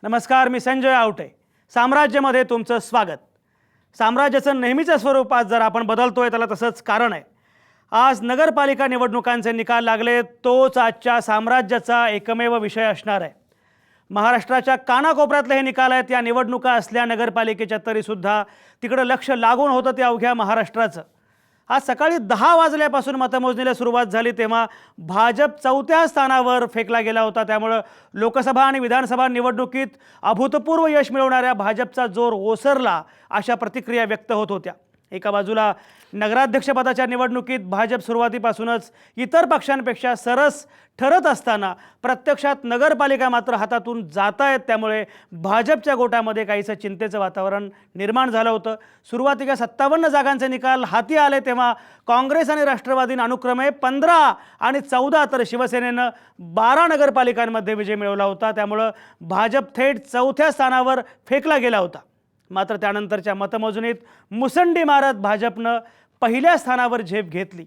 नमस्कार, मी संजय आवटे. साम्राज्यामध्ये तुमचं स्वागत. साम्राज्याचं नेहमीचं स्वरूप आज जर आपण बदलतोय त्याला तसंच कारण आहे. आज नगरपालिका निवडणुकांचे निकाल लागले, तोच आजच्या साम्राज्याचा एकमेव विषय असणार आहे. महाराष्ट्राच्या कानाकोपऱ्यातले हे निकाल आहेत. या निवडणुका असल्या नगरपालिकेच्या तरीसुद्धा तिकडं लक्ष लागून होतं ते अवघ्या महाराष्ट्राचं. आज सकाळी 10 वाजल्यापासून मतमोजणीला सुरुवात झाली तेव्हा भाजप 4थ्या स्थानावर फेकला गेला होता. त्यामुळं लोकसभा आणि विधानसभा निवडणुकीत अभूतपूर्व यश मिळवणाऱ्या भाजपचा जोर ओसरला अशा प्रतिक्रिया व्यक्त होत होत्या. एका बाजूला नगराध्यक्षपदाच्या निवडणुकीत भाजप सुरुवातीपासूनच इतर पक्षांपेक्षा सरस ठरत असताना प्रत्यक्षात नगरपालिका मात्र हातातून जात आहेत. त्यामुळे भाजपच्या गोटामध्ये काहीसं चिंतेचं वातावरण निर्माण झालं होतं. सुरुवातीला 57 जागांचे निकाल हाती आले तेव्हा काँग्रेस आणि राष्ट्रवादीने अनुक्रमे 15 आणि 14 तर शिवसेनेनं 12 नगरपालिकांमध्ये विजय मिळवला होता. त्यामुळं भाजप थेट 4थ्या स्थानावर फेकला गेला होता. मात्र त्यानंतरच्या मतमोजणीत मुसंडी मारत भाजपनं पहिल्या स्थानावर झेप घेतली.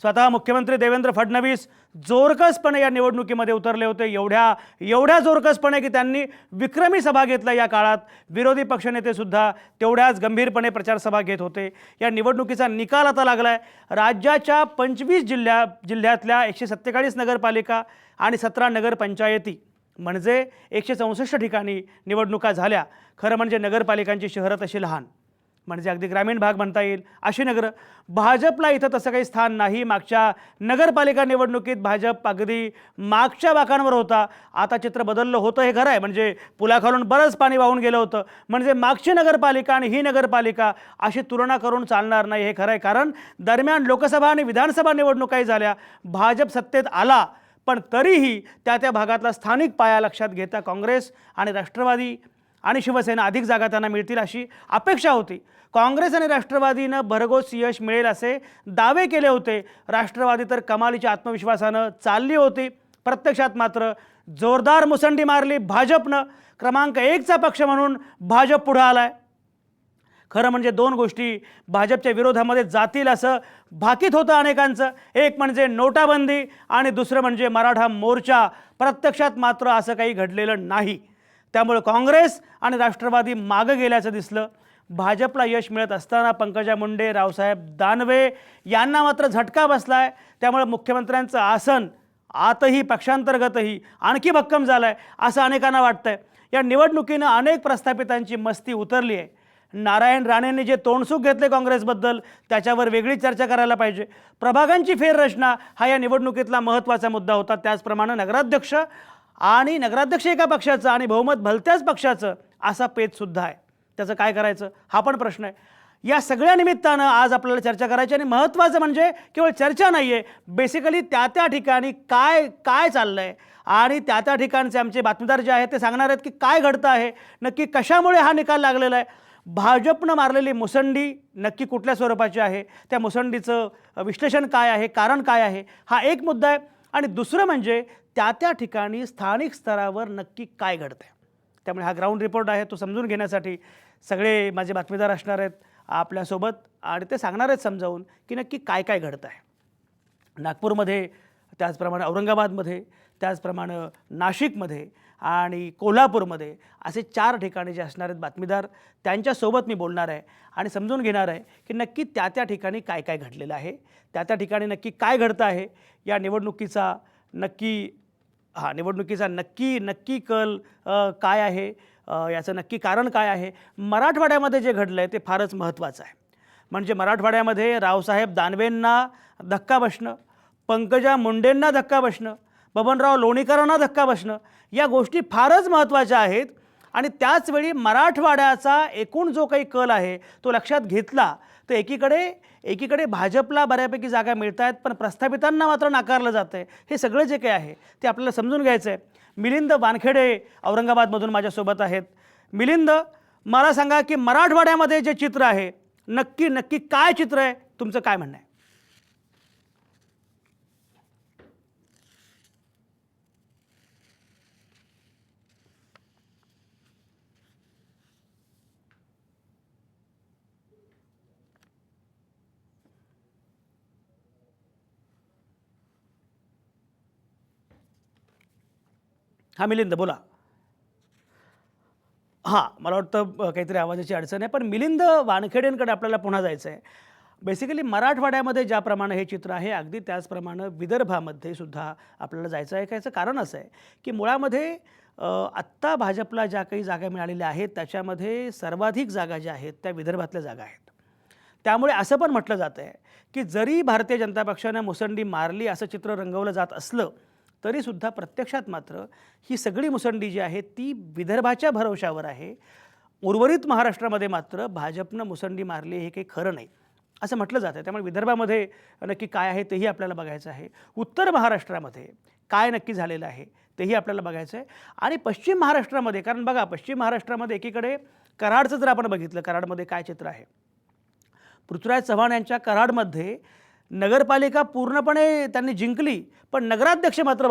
स्वतः मुख्यमंत्री देवेंद्र फडणवीस जोरकसपणे या निवडणुकीमध्ये उतरले होते. एवढ्या जोरकसपणे की त्यांनी विक्रमी सभा घेतल्या. या काळात विरोधी पक्षनेतेसुद्धा तेवढ्याच गंभीरपणे प्रचारसभा घेत होते. या निवडणुकीचा निकाल आता लागला आहे. राज्याच्या 25 जिल्ह्यातल्या 147 नगरपालिका आणि 17 नगरपंचायती म्हणजे 164 ठिकाणी निवडणुका झाल्या. खरं म्हणजे नगरपालिकांची शहरं तशी लहान, म्हणजे अगदी ग्रामीण भाग म्हणता येईल अशी नगरं. भाजपला इथं तसं काही स्थान नाही. मागच्या नगरपालिका निवडणुकीत भाजप अगदी मागच्या बाकांवर होता. आता चित्र बदललं होतं हे खरं आहे. म्हणजे पुलाखालून बरंच पाणी वाहून गेलं होतं. म्हणजे मागची नगरपालिका आणि ही नगरपालिका अशी तुलना करून चालणार नाही हे खरं आहे. कारण दरम्यान लोकसभा आणि विधानसभा निवडणुकाही झाल्या. भाजप सत्तेत आला, पण तरीही त्या भागातला स्थानिक पाया लक्षात घेता काँग्रेस आणि राष्ट्रवादी आणि शिवसेना अधिक जागा त्यांना मिळतील अशी अपेक्षा होती. काँग्रेस आणि राष्ट्रवादीनं भरघोस यश मिळेल असे दावे केले होते. राष्ट्रवादी तर कमालीच्या आत्मविश्वासानं चालली होती. प्रत्यक्षात मात्र जोरदार मुसंडी मारली भाजपनं. क्रमांक 1चा पक्ष म्हणून भाजप पुढे आलाय. खरं म्हणजे दोन गोष्टी भाजपच्या विरोधामध्ये जातील असं भाकीत होतं अनेकांचं. एक म्हणजे नोटाबंदी आणि दुसरं म्हणजे मराठा मोर्चा. प्रत्यक्षात मात्र असं काही घडलेलं नाही. त्यामुळे काँग्रेस आणि राष्ट्रवादी मागं गेल्याचं दिसलं. भाजपला यश मिळत असताना पंकजा मुंडे, रावसाहेब दानवे यांना मात्र झटका बसलाय. त्यामुळे मुख्यमंत्र्यांचं आसन आतही पक्षांतर्गतही आणखी भक्कम झालं आहे असं अनेकांना वाटतंय. या निवडणुकीनं अनेक प्रस्थापितांची मस्ती उतरली आहे. नारायण राणेंनी जे तोंडसुख घेतले काँग्रेसबद्दल त्याच्यावर वेगळी चर्चा करायला पाहिजे. प्रभागांची फेररचना हा या निवडणुकीतला महत्त्वाचा मुद्दा होता. त्याचप्रमाणे नगराध्यक्ष एका पक्षाचं आणि बहुमत भलत्याच पक्षाचं असा पेचसुद्धा आहे. त्याचं काय करायचं हा पण प्रश्न आहे. या सगळ्या निमित्तानं आज आपल्याला चर्चा करायची आणि महत्त्वाचं म्हणजे केवळ चर्चा नाही आहे, बेसिकली त्या ठिकाणी काय चाललं आहे आणि त्या ठिकाणचे आमचे बातमीदार जे आहेत ते सांगणार आहेत की काय घडतं आहे, नक्की कशामुळे हा निकाल लागलेला आहे. भाजपनं मारलेली मुसंडी नक्की कुठल्या स्वरूपाची आहे, त्या मुसंडीचं विश्लेषण काय आहे, कारण काय आहे, हा एक मुद्दा आहे. आणि दुसरं म्हणजे त्या ठिकाणी स्थानिक स्तरावर नक्की काय घडतं आहे. त्यामुळे हा ग्राउंड रिपोर्ट आहे तो समजून घेण्यासाठी सगळे माझे बातमीदार असणार आहेत आपल्यासोबत आणि ते सांगणार आहेत समजावून की नक्की काय घडतं आहे. नागपूरमध्ये, त्याचप्रमाणे औरंगाबादमध्ये, त्याचप्रमाणे नाशिकमध्ये आणि कोल्हापूरमध्ये असे 4 ठिकाणी जे असणार आहेत बातमीदार त्यांच्यासोबत मी बोलणार आहे आणि समजून घेणार आहे की नक्की त्या ठिकाणी काय घडलेलं आहे, त्या ठिकाणी नक्की काय घडतं आहे. या निवडणुकीचा नक्की कल काय आहे, याचं नक्की कारण काय आहे. मराठवाड्यामध्ये जे घडलं आहे ते फारच महत्त्वाचं आहे. म्हणजे मराठवाड्यामध्ये रावसाहेब दानवेंना धक्का बसणं, पंकजा मुंडेंना धक्का बसणं, बबनराव लोणीकरांना धक्का बसणं या गोष्टी फारच महत्त्वाच्या आहेत. आणि त्याचवेळी मराठवाड्याचा एकूण जो काही कल आहे तो लक्षात घेतला तर एकीकडे भाजपला बऱ्यापैकी जागा मिळत आहेत, पण प्रस्थापितांना मात्र नाकारलं जातं आहे. हे सगळं जे काही आहे ते आपल्याला समजून घ्यायचं आहे. मिलिंद वानखेडे औरंगाबादमधून माझ्यासोबत आहेत. मिलिंद, मला सांगा की मराठवाड्यामध्ये जे चित्र आहे नक्की काय चित्र आहे, तुमचं काय म्हणणं आहे? हा मिलिंद बोला. हां, मला वाटतं काहीतरी आवाजाची अडचण आहे. पण मिलिंद वानखेडेंकडे आपल्याला पुन्हा जायचं आहे. बेसिकली मराठवाड्यामध्ये ज्याप्रमाणे हे चित्र आहे, अगदी त्याचप्रमाणे विदर्भामध्ये सुद्धा आपल्याला जायचं आहे. याचं कारण असं आहे, की मुळामध्ये आत्ता भाजपला ज्या काही जागा मिळालेल्या आहेत, त्याच्यामध्ये सर्वाधिक जागा ज्या आहेत, त्या विदर्भातल्या जागा आहेत. त्यामुळे असं पण म्हटलं जातं आहे, की जरी भारतीय जनता पक्षानं मुसंडी मारली असं चित्र रंगवलं जात असलं, तरीसुद्धा प्रत्यक्षात मात्र ही सगळी मुसंडी जी आहे ती विदर्भाच्या भरवशावर आहे. उर्वरित महाराष्ट्रामध्ये मात्र भाजपनं मुसंडी मारली हे काही खरं नाही असं म्हटलं जातं आहे. त्यामुळे विदर्भामध्ये नक्की काय आहे तेही आपल्याला बघायचं आहे. उत्तर महाराष्ट्रामध्ये काय नक्की झालेलं आहे तेही आपल्याला बघायचं आहे. आणि पश्चिम महाराष्ट्रामध्ये, कारण बघा पश्चिम महाराष्ट्रामध्ये एकीकडे कराडचं जर आपण बघितलं, कराडमध्ये काय चित्र आहे. पृथ्वीराज चव्हाण यांच्या कराडमध्ये नगरपालिका पूर्णपणे त्यांनी जिंकली, पण नगराध्यक्ष मात्र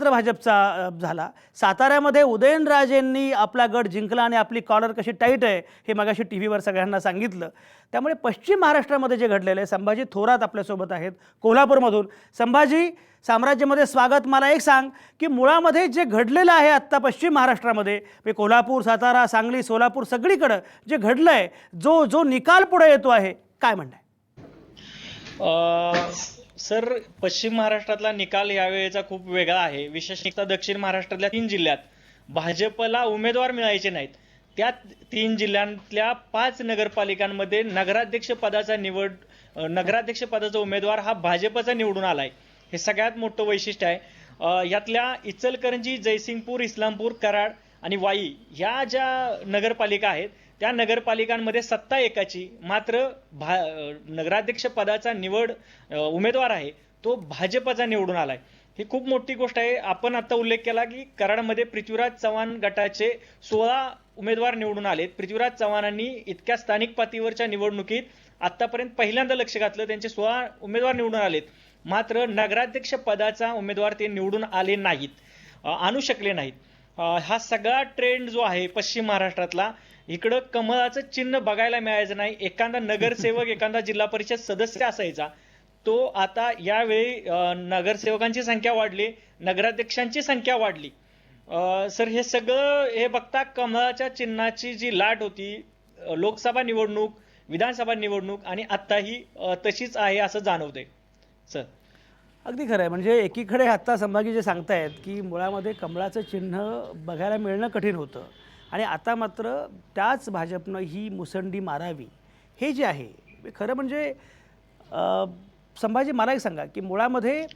भाजपचा झाला. साताऱ्यामध्ये उदयनराजेंनी आपला गड जिंकला आणि आपली कॉलर कशी टाईट आहे हे मगाशी टी व्हीवर सगळ्यांना सांगितलं. त्यामुळे पश्चिम महाराष्ट्रामध्ये जे घडलेलं आहे, संभाजी थोरात आपल्यासोबत आहेत कोल्हापूरमधून. संभाजी, साम्राज्यामध्ये स्वागत. मला एक सांग की मुळामध्ये जे घडलेलं आहे आत्ता पश्चिम महाराष्ट्रामध्ये, म्हणजे कोल्हापूर, सातारा, सांगली, सोलापूर सगळीकडं जे घडलं आहे, जो निकाल पुढे येतो आहे, काय म्हणणं आहे? सर, पश्चिम महाराष्ट्रातला निकाल यावेळेचा खूप वेगळा आहे. विशेषतः दक्षिण महाराष्ट्रातल्या 3 जिल्ह्यात भाजपला उमेदवार मिळायचे नाहीत. त्या 3 जिल्ह्यातल्या 5 नगरपालिकांमध्ये नगराध्यक्ष पदाचा उमेदवार हा भाजपचा निवडून आलाय. हे सगळ्यात मोठं वैशिष्ट्य आहे. यातल्या इचलकरंजी, जयसिंगपूर, इस्लामपूर, कराड आणि वाई ह्या ज्या नगरपालिका आहेत, त्या नगरपालिकांमध्ये सत्ता एकाची, मात्र नगराध्यक्ष पदाचा उमेदवार आहे तो भाजपचा निवडून आलाय. ही खूप मोठी गोष्ट आहे. आपण आता उल्लेख केला की कराडमध्ये पृथ्वीराज चव्हाण गटाचे 16 उमेदवार निवडून आलेत. पृथ्वीराज चव्हाणांनी इतक्या स्थानिक पातळीवरच्या निवडणुकीत आतापर्यंत पहिल्यांदा लक्ष घातलं. त्यांचे 16 उमेदवार निवडून आलेत, मात्र नगराध्यक्ष पदाचा उमेदवार ते निवडून आले नाहीत, आणू शकले नाहीत. हा सगळा ट्रेंड जो आहे पश्चिम महाराष्ट्रातला, इकडं कमळाचं चिन्ह बघायला मिळायचं नाही. एखादा नगरसेवक, एखादा जिल्हा परिषद सदस्य असायचा, तो आता यावेळी नगरसेवकांची संख्या वाढली, नगराध्यक्षांची संख्या वाढली. सर, हे सगळं हे बघता कमळाच्या चिन्हाची जी लाट होती, लोकसभा निवडणूक, विधानसभा निवडणूक आणि आत्ताही तशीच आहे असं जाणवतंय. सर, अगदी खरं आहे. म्हणजे एकीकडे आत्ता संभाजी जे सांगतायत की मुळामध्ये कमळाचं चिन्ह बघायला मिळणं कठीण होतं, आणि आता मात्र त्याच भाजपनं ही मुसंडी मारावी हे जे आहे खरं म्हणजे. संभाजी, मला एक सांगा की मुळामध्ये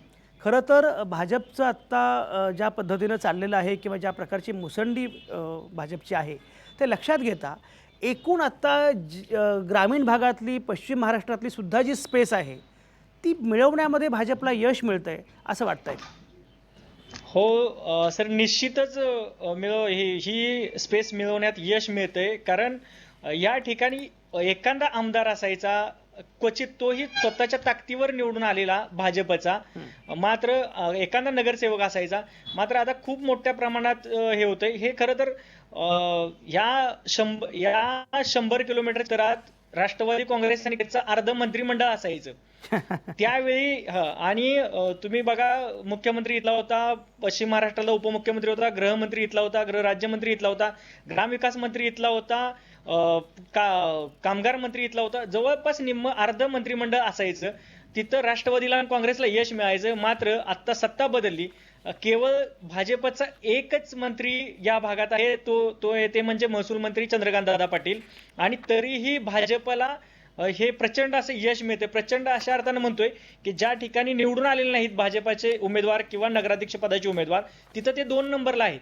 खरं तर भाजपचं आत्ता ज्या पद्धतीनं चाललेलं आहे किंवा ज्या प्रकारची मुसंडी भाजपची आहे, ते लक्षात घेता एकूण आत्ता ग्रामीण भागातली, पश्चिम महाराष्ट्रातली सुद्धा जी स्पेस आहे ती मिळवण्यामध्ये भाजपला यश मिळतंय असं वाटतंय? हो सर, निश्चितच ही स्पेस मिळवण्यात यश मिळतंय. कारण या ठिकाणी एखादा आमदार असायचा, क्वचित तोही स्वतःच्या ताकदीवर निवडून आलेला भाजपचा, मात्र एखादा नगरसेवक असायचा. मात्र आता खूप मोठ्या प्रमाणात हे होतंय. हे खरं तर या 100 किलोमीटर अंतरात राष्ट्रवादी काँग्रेस आणि त्याचं अर्ध मंत्रिमंडळ असायचं त्यावेळी. आणि तुम्ही बघा, मुख्यमंत्री इथला होता, पश्चिम महाराष्ट्राला उपमुख्यमंत्री होता, गृहमंत्री इथला होता, गृहराज्यमंत्री इथला होता, ग्रामविकास मंत्री इथला होता, कामगार मंत्री इथला होता. जवळपास निम्म अर्ध मंत्रिमंडळ असायचं. तिथं राष्ट्रवादीला आणि काँग्रेसला यश मिळायचं. मात्र आता सत्ता बदलली, केवळ भाजपचा एकच मंत्री या भागात आहे, ते म्हणजे महसूल मंत्री चंद्रकांत दादा पाटील. आणि तरीही भाजपला हे प्रचंड असं यश मिळते. प्रचंड अशा अर्थानं म्हणतोय की ज्या ठिकाणी निवडून आलेले नाहीत भाजपाचे उमेदवार किंवा नगराध्यक्ष पदाचे उमेदवार, तिथं ते 2 नंबरला आहेत.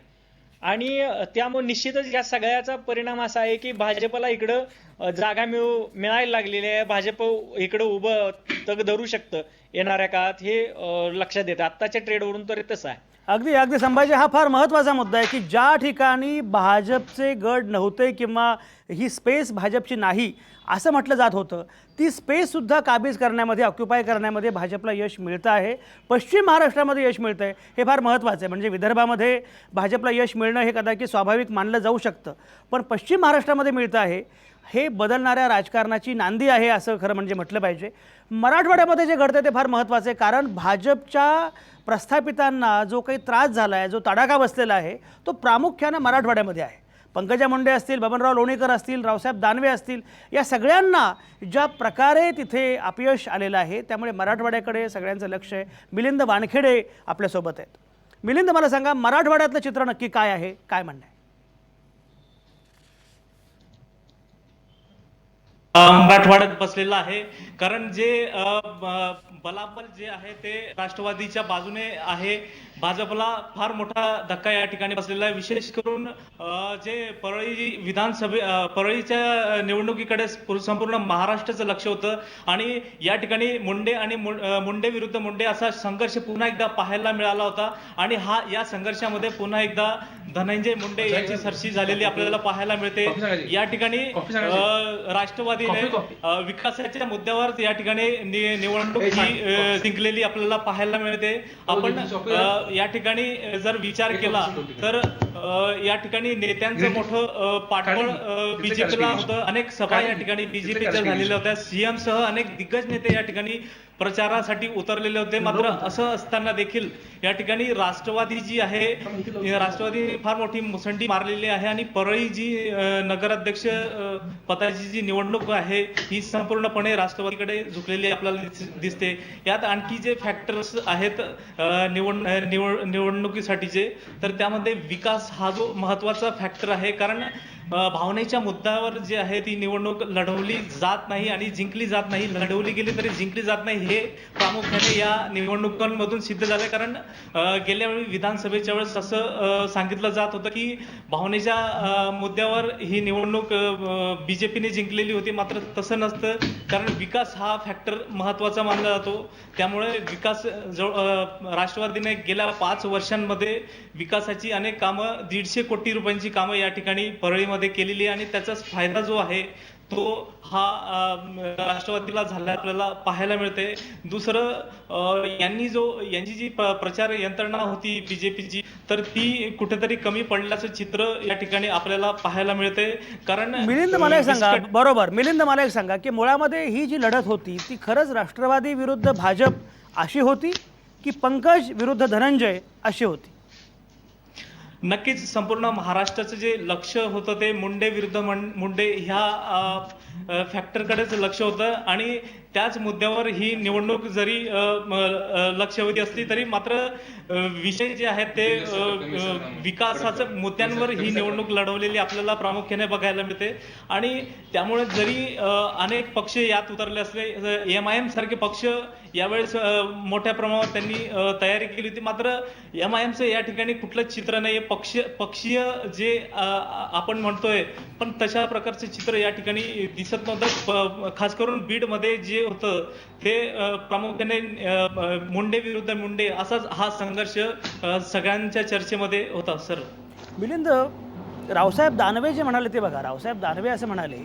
आणि त्यामुळे निश्चितच या सगळ्याचा परिणाम असा आहे की भाजपला इकडं जागा मिळायला लागलेली आहे. भाजप इकडं उभं तग धरू शकतं येणाऱ्या काळात, हे लक्षात येतं. आत्ताच्या ट्रेडवरून तर तसं आहे. अगदी संभाजी, हा फार महत्त्वाचा मुद्दा आहे की ज्या ठिकाणी भाजपचे गड नव्हते किंवा ही स्पेस भाजपची नाही असं म्हटलं जात होतं, ती स्पेससुद्धा काबीज करण्यामध्ये, ऑक्युपाय करण्यामध्ये भाजपला यश मिळतं आहे. पश्चिम महाराष्ट्रामध्ये यश मिळतं आहे, हे फार महत्त्वाचं आहे. म्हणजे विदर्भामध्ये भाजपला यश मिळणं हे कदाचित स्वाभाविक मानलं जाऊ शकतं, पण पश्चिम महाराष्ट्रामध्ये मिळतं आहे हे बदलणाऱ्या राजकारणाची नांदी आहे असं खरं म्हणजे म्हटलं पाहिजे. मराठवाड्यामध्ये जे घडतं ते फार महत्त्वाचं आहे, कारण भाजपच्या प्रस्थापितांना जो काही त्रास झाला आहे, जो तडाखा बसलेला आहे, तो प्रामुख्यानं मराठवाड्यामध्ये आहे. पंकजा मुंडे असतील, बबनराव लोणीकर असतील, रावसाहेब दानवे असतील, या सगळ्यांना ज्या प्रकारे तिथे अपयश आलेलं आहे, त्यामुळे मराठवाड्याकडे सगळ्यांचं लक्ष आहे. मिलिंद वानखेडे आपल्यासोबत आहेत. मिलिंद, मला सांगा, मराठवाड्यातलं चित्र नक्की काय आहे, काय म्हणणं आहे? मराठवाड्यात बसलेला आहे, कारण जे बलाबल जे आहे ते राष्ट्रवादीच्या बाजूने आहे. भाजपला फार मोठा धक्का या ठिकाणी बसलेला आहे. विशेष करून जे परळीच्या निवडणुकीकडे संपूर्ण महाराष्ट्राचं लक्ष होतं आणि या ठिकाणी मुंडे आणि मुंडे विरुद्ध मुंडे असा संघर्ष पुन्हा एकदा पाहायला मिळाला होता आणि या संघर्षामध्ये पुन्हा एकदा धनंजय मुंडे यांची सरशी झालेली आपल्याला पाहायला मिळते. या ठिकाणी राष्ट्रवादीने विकासाच्या मुद्द्यावर या ठिकाणी निवडणूक ही जिंकलेली आपल्याला पाहायला मिळते. आपण या ठिकाणी जर विचार केला तर या ठिकाणी नेत्यांचं मोठं पाठबळ बीजेपीला होतं. अनेक सभा या ठिकाणी बीजेपीच्या झालेल्या होत्या. सीएम सह अनेक दिग्गज नेते या ठिकाणी प्रचारासाठी उतरलेले होते. मात्र असं असताना देखील या ठिकाणी राष्ट्रवादी जी आहे, राष्ट्रवादी फार मोठी मुसंडी मारलेली आहे आणि परळी जी नगराध्यक्ष पदाची जी निवडणूक आहे ही संपूर्णपणे राष्ट्रवादीकडे झुकलेली आपल्याला दिसते. यात आणखी जे फॅक्टर्स आहेत निवडणुकीसाठीचे, तर त्यामध्ये विकास हा जो महत्वाचा फॅक्टर आहे. कारण भावनेच्या मुद्द्यावर जे आहे ती निवडणूक लढवली जात नाही आणि जिंकली जात नाही. लढवली गेली तरी जिंकली जात नाही, हे प्रामुख्याने या निवडणुकांमधून सिद्ध झाले. कारण गेल्या वेळी विधानसभेच्या वेळेस असं सांगितलं जात होतं की भावनेच्या मुद्द्यावर ही निवडणूक बीजेपीने जिंकलेली होती. मात्र तसं नसतं, कारण विकास हा फॅक्टर महत्वाचा मानला जातो. त्यामुळे विकास राष्ट्रवादीने गेल्या 5 वर्षांमध्ये विकासाची अनेक कामं, 150 कोटी रुपयांची कामं या ठिकाणी परळीमध्ये केलेली आहे आणि त्याचाच फायदा जो आहे तो हा राष्ट्रवादीला झाला आपल्याला पाहायला मिळते. दुसरं, यांची जी प्रचार यंत्रणा होती बीजेपीची, तर ती कुठेतरी कमी पडल्याचं चित्र या ठिकाणी आपल्याला पाहायला मिळते. कारण मिलिंद, मला एक सांगा, बरोबर, मिलिंद मला एक सांगा की मुळामध्ये ही जी लढत होती ती खरंच राष्ट्रवादी विरुद्ध भाजप अशी होती की पंकज विरुद्ध धनंजय अशी होती? नक्कीच संपूर्ण महाराष्ट्राचं जे लक्ष होतं ते मुंडे विरुद्ध मुंडे ह्या फॅक्टरकडेच लक्ष होतं आणि त्याच मुद्द्यावर ही निवडणूक जरी लक्षवेधी असली तरी मात्र विषय जे आहेत ते विकासाच्या मुद्द्यांवर ही निवडणूक लढवलेली आपल्याला प्रामुख्याने बघायला मिळते. आणि त्यामुळे जरी अनेक पक्ष यात उतरले असले, MIM सारखे पक्ष यावेळेस मोठ्या प्रमाणावर त्यांनी तयारी केली होती. मात्र MIMचं या ठिकाणी कुठलं चित्र नाही. पक्षीय जे आपण म्हणतोय, पण तशा प्रकारचे चित्र या ठिकाणी दिसत नव्हतं. खास करून बीडमध्ये जे होतं ते प्रामुख्याने मुंडे विरुद्ध मुंडे असाच हा संघर्ष सगळ्यांच्या चर्चेमध्ये होता. सर मिलिंद, रावसाहेब दानवे जे म्हणाले ते बघा, रावसाहेब दानवे असं म्हणाले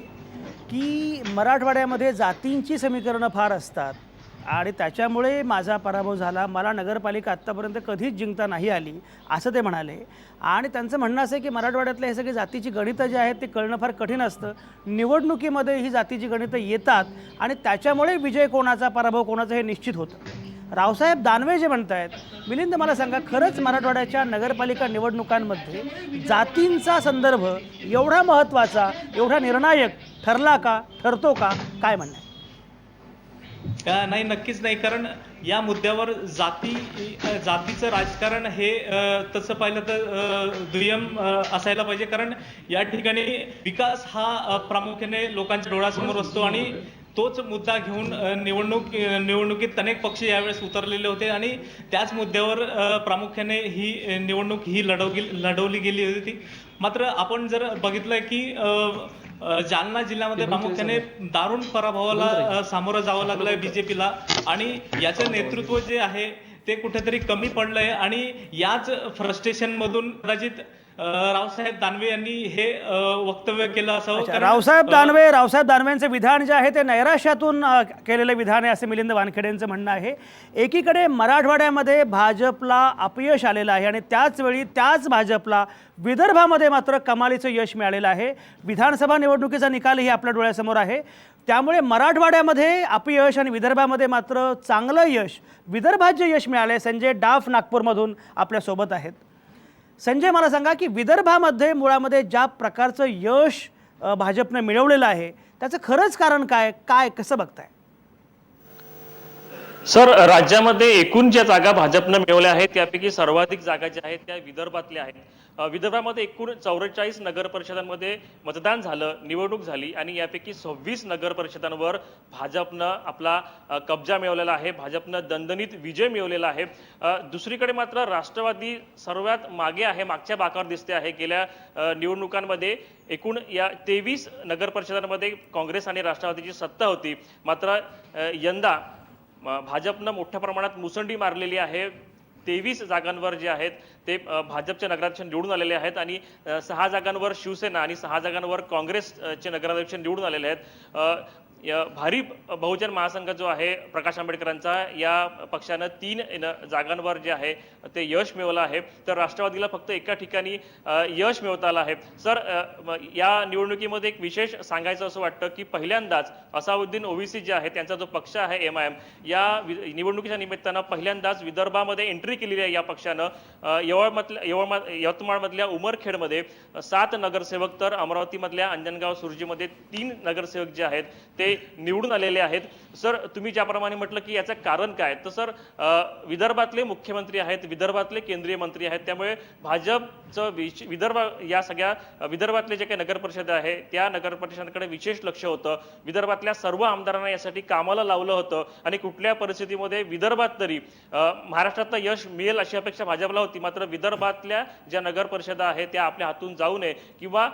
की मराठवाड्यामध्ये जातींची समीकरणं फार असतात आणि त्याच्यामुळे माझा पराभव झाला, मला नगरपालिका आत्तापर्यंत कधीच जिंकता नाही आली असं ते म्हणाले. आणि त्यांचं म्हणणं असं आहे की मराठवाड्यातले हे सगळे जातीची गणितं जे आहेत ते कळणं फार कठीण असतं. निवडणुकीमध्ये ही जातीची गणितं येतात आणि त्याच्यामुळे विजय कोणाचा, पराभव कोणाचा हे निश्चित होतं. रावसाहेब दानवे जे म्हणत आहेत, मिलिंद मला सांगा, खरंच मराठवाड्याच्या नगरपालिका निवडणुकांमध्ये जातींचा संदर्भ एवढा महत्त्वाचा, एवढा निर्णायक ठरला का, ठरतो का, काय म्हणणं आहे? नाही, नक्कीच नाही. कारण या मुद्द्यावर जातीचं राजकारण हे तसं पाहिलं तर दुय्यम असायला पाहिजे. कारण या ठिकाणी विकास हा प्रामुख्याने लोकांच्या डोळ्यासमोर असतो आणि तोच मुद्दा घेऊन निवडणुकीत अनेक पक्ष यावेळेस उतरलेले होते आणि त्याच मुद्द्यावर प्रामुख्याने ही निवडणूक ही लढवली गेली होती. मात्र आपण जर बघितलं की जालना जिल्ह्यामध्ये प्रामुख्याने दारुण पराभवाला सामोरं जावं लागलंय बीजेपीला आणि याचं नेतृत्व जे आहे ते कुठेतरी कमी पडलंय आणि याच फ्रस्ट्रेशन मधून कदाचित रावसाहेब दानवे यांनी हे वक्तव्य केलं असावं. अच्छा, कारण, रावसाहेब दानवेंचे विधान जे आहे ते नैराश्यातून केलेलं विधान आहे असे मिलिंद वानखेडेंचं म्हणणं आहे. एकीकडे मराठवाड्यामध्ये भाजपला अपयश आलेलं आहे आणि त्याचवेळी त्याच भाजपला विदर्भामध्ये मात्र कमालीचं यश मिळालेलं आहे. विधानसभा निवडणुकीचा निकालही आपल्या डोळ्यासमोर आहे. त्यामुळे मराठवाड्यामध्ये अपयश आणि विदर्भामध्ये मात्र चांगलं यश, विदर्भात जे यश मिळाले. संजय डाफ नागपूरमधून आपल्यासोबत आहेत. संजय, मला सांगा की विदर्भामध्ये मुळामध्ये ज्या प्रकारचं यश भाजपनं मिळवलेलं आहे त्याचं खरंच कारण काय, कसं बघताय? सर, राज्यामध्ये एकूण ज्या जागा भाजपनं मिळवल्या आहेत त्यापैकी सर्वाधिक जागा ज्या आहेत त्या विदर्भातल्या आहेत. विदर्भामध्ये एकूण 44 नगर परिषदांमध्ये मतदान झालं, निवडणूक झाली आणि यापैकी 26 नगर परिषदांवर भाजपनं आपला कब्जा मिळवलेला आहे. भाजपनं दणदणीत विजय मिळवलेला आहे. दुसरीकडे मात्र राष्ट्रवादी सर्वात मागे आहे, मागच्या बाकावर दिसते आहे. गेल्या निवडणुकांमध्ये एकूण या 23 नगर परिषदांमध्ये काँग्रेस आणि राष्ट्रवादीची सत्ता होती. मात्र यंदा भाजपनं मोठ्या प्रमाणात मुसंडी मारलेली आहे. 23 जागांवर जे आहेत ते भाजपचे नगराध्यक्ष निवडून आलेले आहेत आणि 6 जागांवर शिवसेना आणि 6 जागांवर काँग्रेसचे नगराध्यक्ष निवडून आलेले आहेत. भारी बहुजन महासंघ जो आहे प्रकाश आंबेडकरांचा, या पक्षानं 3 जागांवर जे आहे ते यश मिळवलं आहे. तर राष्ट्रवादीला फक्त एका ठिकाणी यश मिळवता आलं आहे. सर, या निवडणुकीमध्ये एक विशेष सांगायचं असं वाटतं की पहिल्यांदाच असाउद्दीन ओवेसी जे आहे त्यांचा जो पक्ष आहे MIM, या निवडणुकीच्या निमित्तानं पहिल्यांदाच विदर्भामध्ये एंट्री केलेली आहे. या पक्षानं यवतमाळमधल्या उमरखेडमध्ये 7 नगरसेवक तर अमरावतीमधल्या अंजनगाव सुर्जीमध्ये 3 नगरसेवक जे आहेत ते निवडून आलेले आहेत. सर, तुम्ही ज्याप्रमाणे म्हटलं की याचं कारण काय, तर सर विदर्भातले मुख्यमंत्री आहेत, विदर्भातले केंद्रीय मंत्री आहेत. त्यामुळे भाजपचं या सगळ्या विदर्भातले जे काही नगर परिषद आहे त्या नगर परिषदांकडे विशेष लक्ष होतं. विदर्भातल्या सर्व आमदारांना यासाठी कामाला लावलं होतं आणि कुठल्या परिस्थितीमध्ये विदर्भात तरी महाराष्ट्रातलं यश मिळेल अशी अपेक्षा भाजपला होती. मात्र विदर्भातल्या ज्या नगर परिषदा आहेत त्या आपल्या हातून जाऊ नये किंवा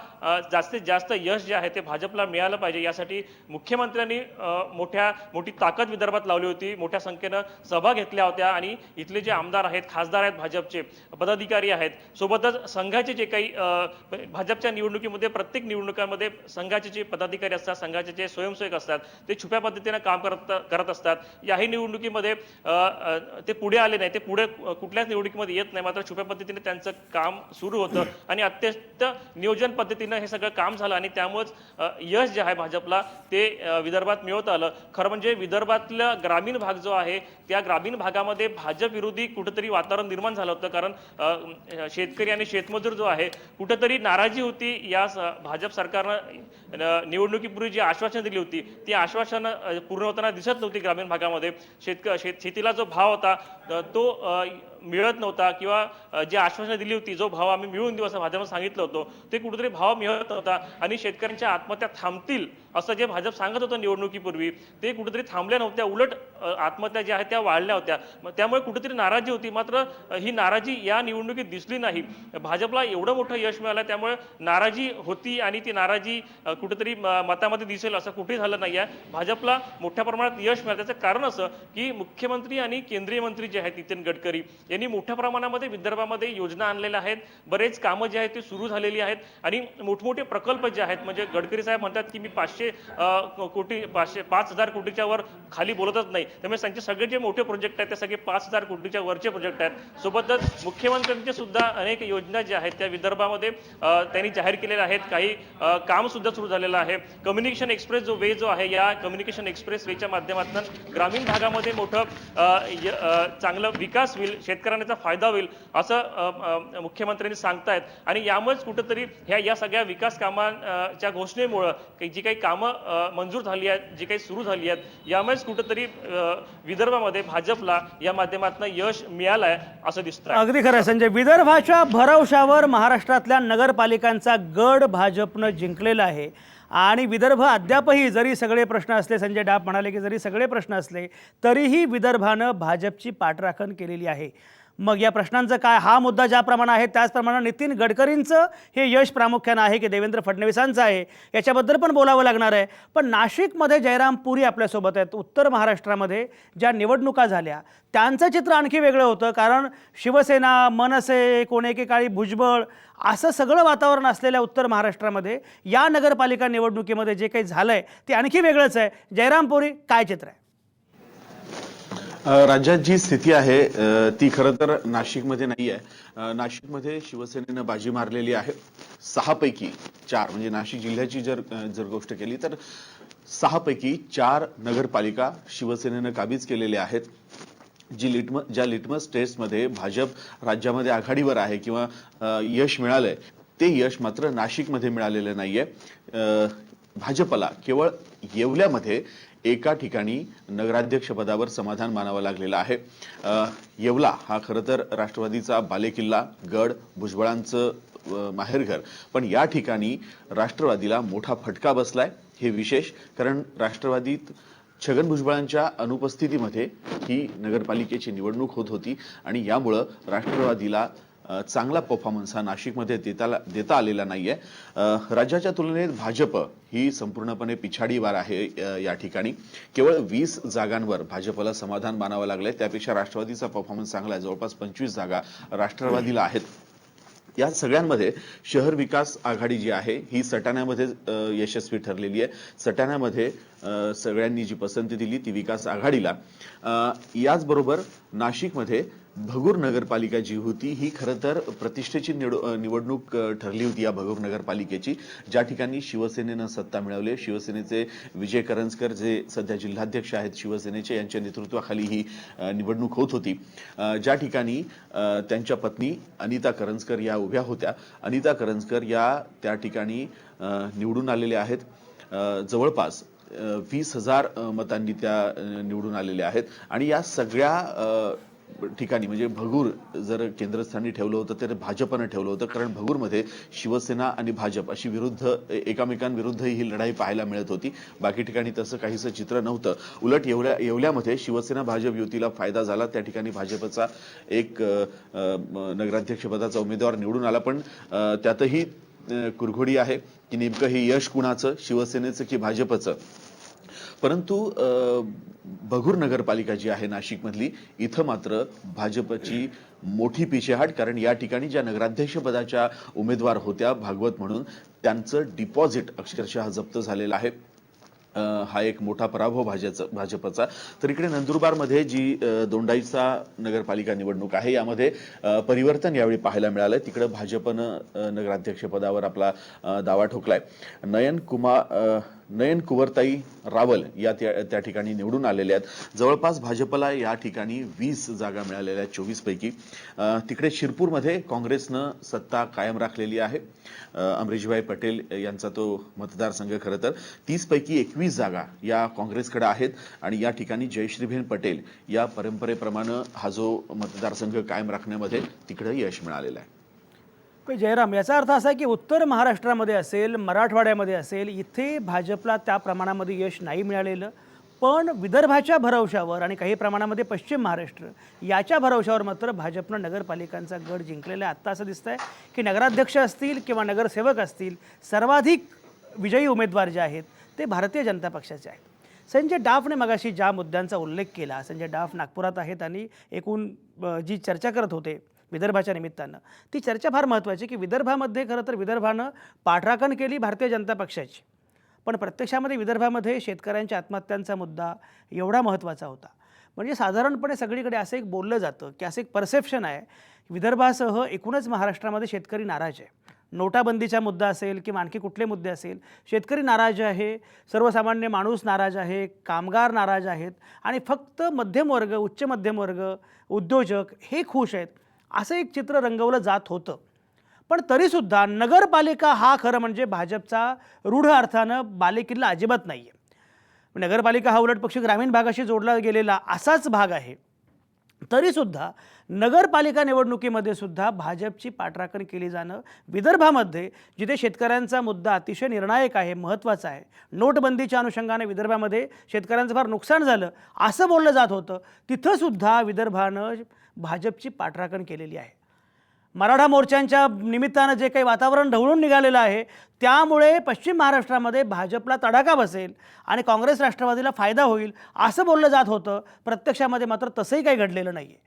जास्तीत जास्त यश जे आहे ते भाजपला मिळालं पाहिजे यासाठी मुख्यमंत्र्यांनी मोठी ताकद विदर्भात लावली होती. मोठ्या संख्येनं सभा घेतल्या होत्या आणि इथले जे आमदार आहेत, खासदार आहेत, भाजपचे पदाधिकारी आहेत, सोबतच संघाचे जे काही भाजपच्या निवडणुकीमध्ये प्रत्येक निवडणुकांमध्ये संघाचे जे पदाधिकारी असतात, संघाचे जे स्वयंसेवक असतात ते छुप्या पद्धतीने काम करत असतात. याही निवडणुकीमध्ये ते पुढे आले नाही, ते पुढे कुठल्याच निवडणुकीमध्ये येत नाही. मात्र छुप्या पद्धतीने त्यांचं काम सुरू होतं आणि अत्यंत नियोजन पद्धतीनं हे सगळं काम झालं आणि त्यामुळेच यश जे आहे भाजपला ते विदर्भात मिळवता आलं. खरं म्हणजे विदर्भातला ग्रामीण भाग जो आहे त्या ग्रामीण भागामध्ये भाजप विरोधी कुठेतरी वातावरण निर्माण झालं होतं. कारण शेतकरी आणि शेतमजूर जो आहे कुठेतरी नाराजी होती. या भाजप सरकारनं निवडणुकीपूर्वी जी आश्वासनं दिली होती ती आश्वासनं पूर्ण होताना दिसत नव्हती. ग्रामीण भागामध्ये शेतीला जो भाव होता तो मिळत नव्हता किंवा जी आश्वासनं दिली होती, जो भाव आम्ही मिळवून देऊ असं भाजपनं सांगितलं होतं, ते कुठेतरी भाव मिळत नव्हता आणि शेतकऱ्यांच्या आत्महत्या थांबतील असं जे भाजप सांगत होतं निवडणुकीपूर्वी ते कुठेतरी थांबल्या नव्हत्या. उलट आत्महत्या ज्या आहेत त्या वाढल्या होत्या. त्यामुळे कुठेतरी नाराजी होती. मात्र ही नाराजी या निवडणुकीत दिसली नाही. भाजपला एवढं मोठं यश मिळालं त्यामुळे नाराजी होती आणि ती नाराजी कुठेतरी मतामध्ये दिसेल असं कुठेही झालं नाही आहे. भाजपला मोठ्या प्रमाणात यश मिळालं. त्याचं कारण असं की मुख्यमंत्री आणि केंद्रीय मंत्री जे आहेत नितीन गडकरी यांनी मोठ्या प्रमाणामध्ये विदर्भामध्ये योजना आणलेल्या आहेत. बरेच कामं जे आहेत ते सुरू झालेली आहेत आणि मोठमोठे प्रकल्प जे आहेत, म्हणजे गडकरी साहेब म्हणतात की मी 5,000 कोटीच्या वर खाली बोलतच नाही. त्यामुळे त्यांचे सगळे जे मोठे प्रोजेक्ट आहेत ते सगळे 5,000 कोटीच्या वरचे प्रोजेक्ट आहेत. सोबतच मुख्यमंत्र्यांचे सुद्धा अनेक योजना ज्या आहेत त्या विदर्भामध्ये त्यांनी जाहीर केलेल्या आहेत. काही काम सुद्धा सुरू झालेलं आहे. कम्युनिकेशन एक्सप्रेस जो आहे या कम्युनिकेशन एक्सप्रेस वेच्या माध्यमातून ग्रामीण भागामध्ये मोठं चांगलं विकास होईल, शेतकऱ्यांचा फायदा होईल असं मुख्यमंत्र्यांनी सांगतायत. आणि यामुळेच कुठेतरी या सगळ्या विकास कामांच्या घोषणेमुळं जी काही कामं मंजूर झाली आहेत, जी काही सुरू झाली आहेत, यामुळेच कुठेतरी विदर्भामध्ये भाजपला या माध्यमातून यश मिळालं आहे असं दिसतं. अगदी खरं संजय. विदर्भाच्या भरवशावर महाराष्ट्रातल्या नगरपालिकांचा गड भाजपनं जिंकलेला आहे आणि विदर्भ अद्यापही जरी सगळे प्रश्न असले, संजय डाफ म्हणाले की जरी सगळे प्रश्न असले तरीही विदर्भानं भाजपची पाठराखण केलेली आहे. मग या प्रश्नांचं काय, हा मुद्दा ज्याप्रमाणे आहे त्याचप्रमाणे नितीन गडकरींचं हे यश प्रामुख्यानं आहे की देवेंद्र फडणवीसांचं आहे, याच्याबद्दल पण बोलावं लागणार आहे. पण नाशिकमध्ये जयराम पुरी आपल्यासोबत आहेत. उत्तर महाराष्ट्रामध्ये ज्या निवडणुका झाल्या त्यांचं चित्र आणखी वेगळं होतं, कारण शिवसेना, मनसे, कोण एकेकाळी भुजबळ असं सगळं वातावरण असलेल्या उत्तर महाराष्ट्रामध्ये या नगरपालिका निवडणुकीमध्ये जे काही झालं आहे ते आणखी वेगळंच आहे. जयराम पुरी, काय चित्र आहे? राज्यात जी स्थिती आहे ती खरं तर नाशिकमध्ये नाही आहे. नाशिकमध्ये शिवसेनेनं बाजी मारलेली आहे. 6 पैकी 4 म्हणजे नाशिक जिल्ह्याची जर गोष्ट केली तर 6 पैकी 4 नगरपालिका शिवसेनेनं काबीज केलेल्या आहेत. ज्या लिटमस टेस्टमध्ये भाजप राज्यामध्ये आघाडीवर आहे किंवा यश मिळालंय ते यश मात्र नाशिकमध्ये मिळालेलं नाहीये. भाजपला केवळ येवल्यामध्ये एका ठिकाणी नगराध्यक्षपदावर समाधान मानावं लागलेलं आहे. येवला हा खरं तर राष्ट्रवादीचा बालेकिल्ला, गड, भुजबळांचं माहेरघर, पण या ठिकाणी राष्ट्रवादीला मोठा फटका बसलाय. हे विशेष, कारण राष्ट्रवादीत छगन भुजबळांच्या अनुपस्थितीमध्ये ही नगरपालिकेची निवडणूक होत होती आणि यामुळं राष्ट्रवादीला चांगला परफॉर्मन्स हा नाशिकमध्ये देता आलेला नाहीये. राज्याच्या तुलनेत भाजप ही संपूर्णपणे पिछाडीवर आहे. या ठिकाणी केवळ 20 जागांवर भाजपला समाधान मानावं लागलंय. त्यापेक्षा राष्ट्रवादीचा परफॉर्मन्स चांगला आहे. जवळपास 25 जागा राष्ट्रवादीला आहेत. या सगळ्यांमध्ये शहर विकास आघाडी जी आहे ही सटाण्यामध्ये यशस्वी ठरलेली आहे. सटाण्यामध्ये सगळ्यांनी जी पसंती दिली ती विकास आघाडीला. याचबरोबर नाशिकमध्ये भगूर नगरपालिका जी होती ही खरं तर प्रतिष्ठेची निवडणूक ठरली होती या भगूर नगरपालिकेची, ज्या ठिकाणी शिवसेनेनं सत्ता मिळवली. शिवसेनेचे विजय करंजकर जे सध्या जिल्हाध्यक्ष आहेत शिवसेनेचे, यांच्या नेतृत्वाखाली ही निवडणूक होत होती. ज्या ठिकाणी त्यांच्या पत्नी अनिता करंजकर या उभ्या होत्या. अनिता करंजकर या त्या ठिकाणी निवडून आलेल्या आहेत. जवळपास 20,000 मतांनी त्या निवडून आलेल्या आहेत. आणि या सगळ्या ठिकाणी म्हणजे भगूर जर केंद्रस्थानी ठेवलं होतं तर भाजपनं ठेवलं होतं, कारण भगूरमध्ये शिवसेना आणि भाजप अशी एकामेकांविरुद्ध ही लढाई पाहायला मिळत होती. बाकी ठिकाणी तसं काहीसं चित्र नव्हतं. उलट येवल्यामध्ये शिवसेना भाजप युतीला फायदा झाला. त्या ठिकाणी भाजपचा एक नगराध्यक्षपदाचा उमेदवार निवडून आला. पण त्यातही कुरघोडी आहे की नेमकं हे यश कुणाचं, शिवसेनेचं की भाजपचं. परंतु भगूर नगरपालिका जी आहे नाशिकमधली, इथं मात्र भाजपची मोठी पिछेहाट, कारण या ठिकाणी ज्या नगराध्यक्षपदाच्या उमेदवार होत्या भागवत म्हणून, त्यांचं डिपॉझिट अक्षरशः जप्त झालेलं आहे. हा एक मोठा पराभव भाजपचा. तर इकडे नंदुरबारमध्ये जी दोंडाईचा नगरपालिका निवडणूक आहे यामध्ये परिवर्तन यावेळी पाहायला मिळालंय. तिकडे भाजपनं नगराध्यक्षपदावर आपला दावा ठोकलाय. नयन कुवरताई रावल या त्या ठिकाणी निवडून आलेल्या आहेत. जवळपास भाजपला या ठिकाणी 20 जागा मिळालेल्या आहेत 24 पैकी. तिकडे शिरपूरमध्ये काँग्रेसनं सत्ता कायम राखलेली आहे. अमरीशभाई पटेल यांचा तो मतदारसंघ. खरं तर 30 पैकी 21 जागा या काँग्रेसकडे आहेत आणि या ठिकाणी जयश्रीबेन पटेल या परंपरेप्रमाणे हा जो मतदारसंघ कायम राखण्यामध्ये तिकडे यश मिळालेलं आहे. जयराम, याचा अर्थ असा आहे की उत्तर महाराष्ट्रामध्ये असेल, मराठवाड्यामध्ये असेल, इथे भाजपला त्या प्रमाणामध्ये यश नाही मिळालेलं, पण विदर्भाच्या भरवशावर आणि काही प्रमाणामध्ये पश्चिम महाराष्ट्र याच्या भरवशावर मात्र भाजपनं नगरपालिकांचा गड जिंकलेला आहे. आत्ता असं दिसतं आहे की नगराध्यक्ष असतील किंवा नगरसेवक असतील, सर्वाधिक विजयी उमेदवार जे आहेत ते भारतीय जनता पक्षाचे आहेत. संजय डाफने मगाशी ज्या मुद्द्यांचा उल्लेख केला, संजय डाफ नागपुरात आहेत आणि एकूण जी चर्चा करत होते विदर्भाच्या निमित्तानं, ती चर्चा फार महत्त्वाची की विदर्भामध्ये खरं तर विदर्भानं पाठराखण केली भारतीय जनता पक्षाची, पण प्रत्यक्षामध्ये विदर्भामध्ये शेतकऱ्यांच्या आत्महत्यांचा मुद्दा एवढा महत्त्वाचा होता. म्हणजे साधारणपणे सगळीकडे असं एक बोललं जातं की असं एक परसेप्शन आहे, विदर्भासह एकूणच महाराष्ट्रामध्ये शेतकरी नाराज आहे. नोटाबंदीचा मुद्दा असेल किंवा आणखी कुठले मुद्दे असेल, शेतकरी नाराज आहे, सर्वसामान्य माणूस नाराज आहे, कामगार नाराज आहेत आणि फक्त मध्यमवर्ग, उच्च मध्यमवर्ग, उद्योजक हे खुश आहेत, असं एक चित्र रंगवलं जात होतं. पण तरीसुद्धा नगरपालिका हा खरं म्हणजे भाजपचा रूढ अर्थानं बालेकिल्ला अजिबात नाही आहे. नगरपालिका हा उलटपक्षी ग्रामीण भागाशी जोडला गेलेला असाच भाग आहे. तरीसुद्धा नगरपालिका निवडणुकीमध्ये सुद्धा भाजपची पाठराखण केली जाणं, विदर्भामध्ये जिथे शेतकऱ्यांचा मुद्दा अतिशय निर्णायक आहे, महत्त्वाचा आहे, नोटबंदीच्या अनुषंगाने विदर्भामध्ये शेतकऱ्यांचं फार नुकसान झालं असं बोललं जात होतं, तिथंसुद्धा विदर्भानं भाजपची पाठराखण केलेली आहे. मराठा मोर्चांच्या निमित्तानं जे काही वातावरण ढवळून निघालेलं आहे त्यामुळे पश्चिम महाराष्ट्रामध्ये भाजपला तडाखा बसेल आणि काँग्रेस राष्ट्रवादीला फायदा होईल असं बोललं जात होतं. प्रत्यक्षामध्ये मात्र तसंही काही घडलेलं नाही आहे.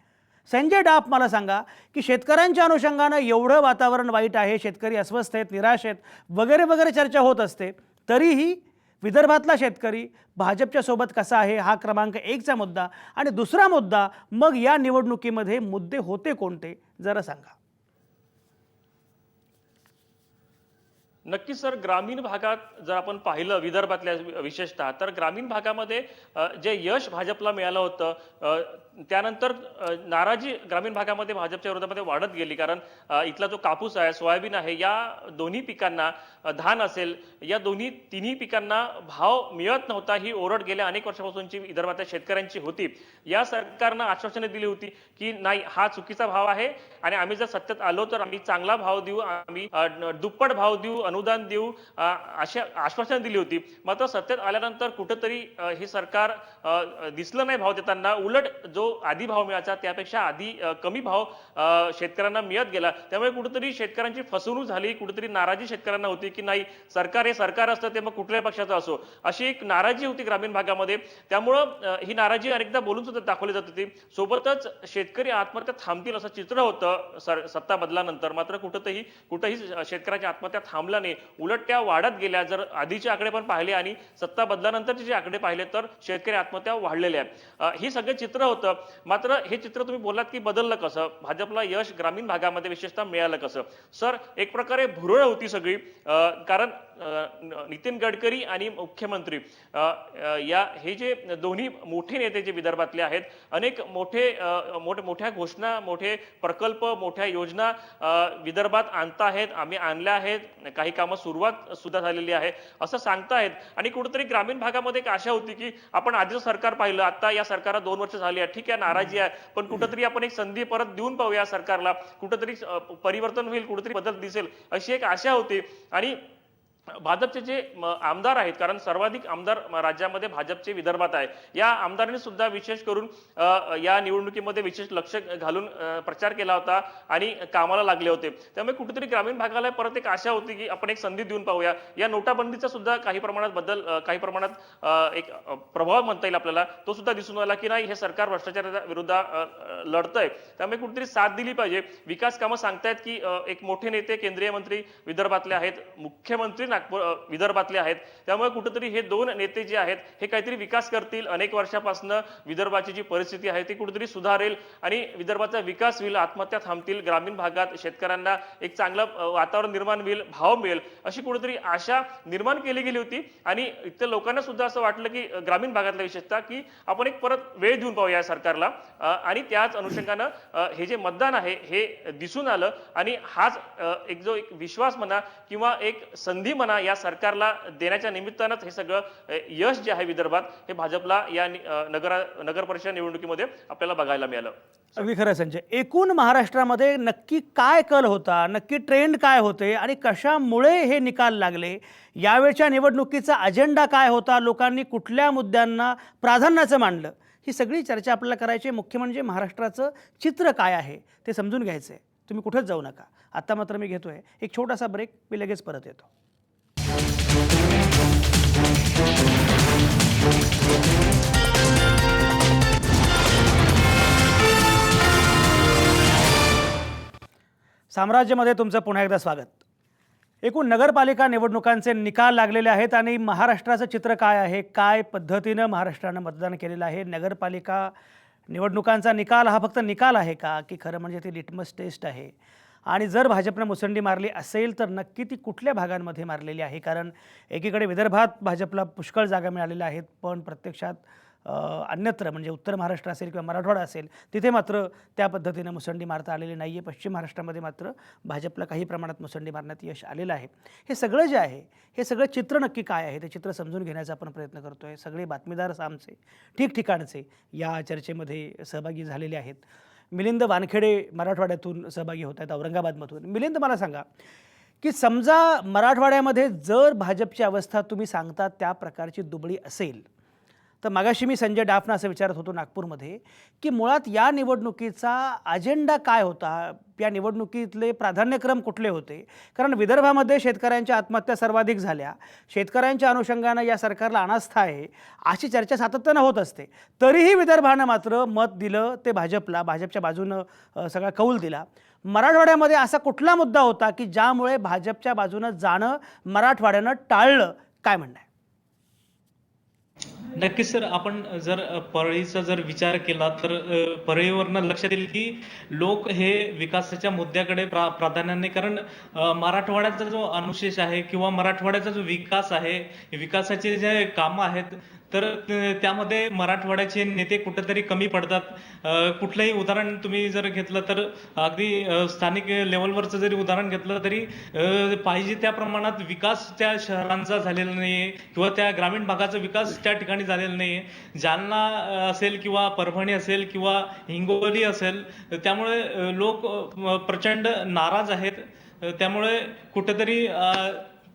संजय डाप, मला सांगा की शेतकऱ्यांच्या अनुषंगानं एवढं वातावरण वाईट आहे, शेतकरी अस्वस्थ आहेत, निराश आहेत वगैरे वगैरे चर्चा होत असते, तरीही विदर्भातला शेतकरी भाजपच्या सोबत कसा आहे हा क्रमांक 1चा मुद्दा. आणि दुसरा मुद्दा, मग या निवडणुकीमध्ये मुद्दे होते कोणते जरा सांगा. नक्कीच सर, ग्रामीण भागात जर आपण पाहिलं विदर्भातल्या विशेषतः, तर ग्रामीण भागामध्ये जे यश भाजपला मिळालं होतं त्यानंतर नाराजी ग्रामीण भागामध्ये भाजपच्या विरोधामध्ये वाढत गेली. कारण इथला जो कापूस आहे, सोयाबीन आहे, या दोन्ही पिकांना, धान असेल, या तिन्ही पिकांना भाव मिळत नव्हता. ही ओरड गेल्या अनेक वर्षापासूनची विदर्भातल्या शेतकऱ्यांची होती. या सरकारनं आश्वासने दिली होती की नाही, हा चुकीचा भाव आहे आणि आम्ही जर सत्तेत आलो तर आम्ही चांगला भाव देऊ, आम्ही दुप्पट भाव देऊ, अनुदान देऊ, अशा आश्वासनं दिली होती. मात्र सत्तेत आल्यानंतर कुठंतरी हे सरकार दिसलं नाही भाव देताना. उलट जो आधी भाव मिळायचा त्यापेक्षा आधी कमी भाव शेतकऱ्यांना मिळत गेला. त्यामुळे कुठेतरी शेतकऱ्यांची फसवणूक झाली, कुठेतरी नाराजी शेतकऱ्यांना होती की नाही, सरकार हे सरकार असतं ते मग कुठल्याही पक्षाचं असो, अशी एक नाराजी होती ग्रामीण भागामध्ये. त्यामुळं ही नाराजी अनेकदा बोलून सुद्धा दाखवली जात होती. सोबतच शेतकरी आत्महत्या थांबतील असं चित्र होतं सत्ता बदलानंतर. मात्र कुठेही शेतकऱ्याच्या आत्महत्या थांबल्या नाही, उलट त्या वाढत गेल्या. जर आधीचे आकडे पण पाहिले आणि सत्ता बदलानंतरचे जे आकडे पाहिले तर शेतकरी आत्महत्या वाढलेल्या आहेत. ही सगळं चित्र होतं. मात्र हे चित्र तुम्ही बोललात की बदललं कसं, भाजपला यश ग्रामीण भागामध्ये विशेषतः मिळालं कसं. सर, एक प्रकारे भुरळ होती सगळी. कारण नितीन गडकरी आणि मुख्यमंत्री हे जे दोन्ही मोठे नेते जे विदर्भातले आहेत, अनेक मोठ्या घोषणा, मोठे प्रकल्प, मोठ्या योजना विदर्भात आणताहेत, आम्ही आणल्या आहेत, काही कामं सुरुवात सुद्धा झालेली आहे असं सांगताहेत. आणि कुठेतरी ग्रामीण भागामध्ये एक आशा होती की आपण आधीचं सरकार पाहिलं, आता या सरकारला 2 वर्ष झाली आहे, ठीक आहे, नाराजी आहे, पण कुठेतरी आपण एक संधी परत देऊन पाहूया सरकारला, कुठेतरी परिवर्तन होईल, कुठेतरी बदल दिसेल अशी एक आशा होती. आणि भाजपचे जे आमदार आहेत, कारण सर्वाधिक आमदार राज्यामध्ये भाजपचे विदर्भात आहे, या आमदारांनी सुद्धा विशेष करून या निवडणुकीमध्ये विशेष लक्ष घालून प्रचार केला होता आणि कामाला लागले होते. त्यामुळे कुठेतरी ग्रामीण भागाला परत एक आशा होती की आपण एक संधी देऊन पाहूया. या नोटाबंदीचा सुद्धा काही प्रमाणात एक प्रभाव म्हणता येईल आपल्याला, तो सुद्धा दिसून आला की नाही, हे सरकार भ्रष्टाचाराच्या विरोधात लढतंय. त्यामुळे कुठेतरी साथ दिली पाहिजे. विकास कामं सांगतायत की एक मोठे नेते, केंद्रीय मंत्री विदर्भातले आहेत, मुख्यमंत्री विदर्भातले आहेत. त्यामुळे कुठेतरी हे 2 नेते जे आहेत हे काहीतरी विकास करतील. अनेक वर्षापासून विदर्भाची जी परिस्थिती आहे ती कुठेतरी सुधारेल आणि विदर्भाचा विकास होईल, आत्महत्या थांबतील, ग्रामीण भागात शेतकऱ्यांना एक चांगलं वातावरण निर्माण होईल, भाव मिळेल, अशी कुठेतरी आशा निर्माण केली गेली होती. आणि इथल्या लोकांना सुद्धा असं वाटलं की ग्रामीण भागातल्या विशेषतः की आपण एक परत वेळ देऊन पाहूया सरकारला. आणि त्याच अनुषंगानं हे जे मतदान आहे हे दिसून आलं. आणि हाच एक विश्वास म्हणा किंवा एक संधी म्हणा या सरकारला देण्याच्या निमित्तानंच हे सगळं यश जे आहे विदर्भात हे भाजपला या नगर परिषद निवडणुकीमध्ये आपल्याला बघायला मिळालं. अगदी खरं संजय. एकूण महाराष्ट्रामध्ये नक्की काय कल होता, नक्की ट्रेंड काय होते आणि कशामुळे हे निकाल लागले, यावेळच्या निवडणुकीचा अजेंडा काय होता, लोकांनी कुठल्या मुद्द्यांना प्राधान्याचं मांडलं, ही सगळी चर्चा आपल्याला करायची. मुख्य म्हणजे महाराष्ट्राचं चित्र काय आहे ते समजून घ्यायचं आहे. तुम्ही कुठेच जाऊ नका. आता मात्र मी घेतोय एक छोटासा ब्रेक, मी लगेच परत येतो. साम्राज्यामध्ये तुमचं पुन्हा एकदा स्वागत. एकूण नगरपालिका निवडणुकांचे निकाल लागलेले आहेत आणि महाराष्ट्राचं चित्र काय आहे, काय पद्धतीनं महाराष्ट्रानं मतदान केलेलं आहे, नगरपालिका निवडणुकांचा निकाल हा फक्त निकाल आहे का, की खरं म्हणजे ती लिटमस टेस्ट आहे. आणि जर भाजपनं मुसंडी मारली असेल तर नक्की ती कुठल्या भागांमध्ये मारलेली आहे. कारण एकीकडे विदर्भात भाजपला पुष्कळ जागा मिळालेल्या आहेत, पण प्रत्यक्षात अन्यत्र म्हणजे उत्तर महाराष्ट्र असेल किंवा मराठवाडा असेल तिथे मात्र त्या पद्धतीनं मुसंडी मारता आलेली नाही आहे. पश्चिम महाराष्ट्रामध्ये मात्र भाजपला काही प्रमाणात मुसंडी मारण्यात यश आलेलं आहे. हे सगळं जे आहे हे सगळं चित्र नक्की काय आहे ते चित्र समजून घेण्याचा आपण प्रयत्न करतो आहे. सगळे बातमीदार आमचे ठिकठिकाणचे या चर्चेमध्ये सहभागी झालेले आहेत. मिलिंद वानखेडे मराठवाड्यातून सहभागी होत आहेत, औरंगाबादमधून. मिलिंद, मला सांगा की समजा मराठवाड्यामध्ये जर भाजपची अवस्था तुम्ही सांगता त्या प्रकारची दुबळी असेल तर मगाशी मी संजय डाफना असं विचारत होतो नागपूरमध्ये की मुळात या निवडणुकीचा अजेंडा काय होता, या निवडणुकीतले प्राधान्यक्रम कुठले होते? कारण विदर्भामध्ये शेतकऱ्यांच्या आत्महत्या सर्वाधिक झाल्या, शेतकऱ्यांच्या अनुषंगानं या सरकारला अनास्था आहे अशी चर्चा सातत्यानं होत असते. तरीही विदर्भानं मात्र मत दिलं ते भाजपला, भाजपच्या बाजूनं सगळा कौल दिला. मराठवाड्यामध्ये असा कुठला मुद्दा होता की ज्यामुळे भाजपच्या बाजूनं जाणं मराठवाड्यानं टाळलं? काय म्हणणं आहे? नक्कीच सर, आपण जर परळीचा जर विचार केला तर परळीवरनं लक्षात येईल की लोक हे विकासाच्या मुद्द्याकडे प्राधान्याने, कारण मराठवाड्याचा जो अनुशेष आहे किंवा मराठवाड्याचा जो विकास आहे, विकासाचे जे कामं आहेत तर त्यामध्ये मराठवाड्याचे नेते कुठेतरी कमी पडतात. कुठलंही उदाहरण तुम्ही जर घेतलं तर अगदी स्थानिक लेवलवरचं जरी उदाहरण घेतलं तरी पाहिजे त्या प्रमाणात विकास त्या शहरांचा झालेला नाहीये किंवा त्या ग्रामीण भागाचा विकास त्या ठिकाणी झालेला नाहीये. जालना असेल किंवा परभणी असेल किंवा हिंगोली असेल, त्यामुळे लोक प्रचंड नाराज आहेत. त्यामुळे कुठेतरी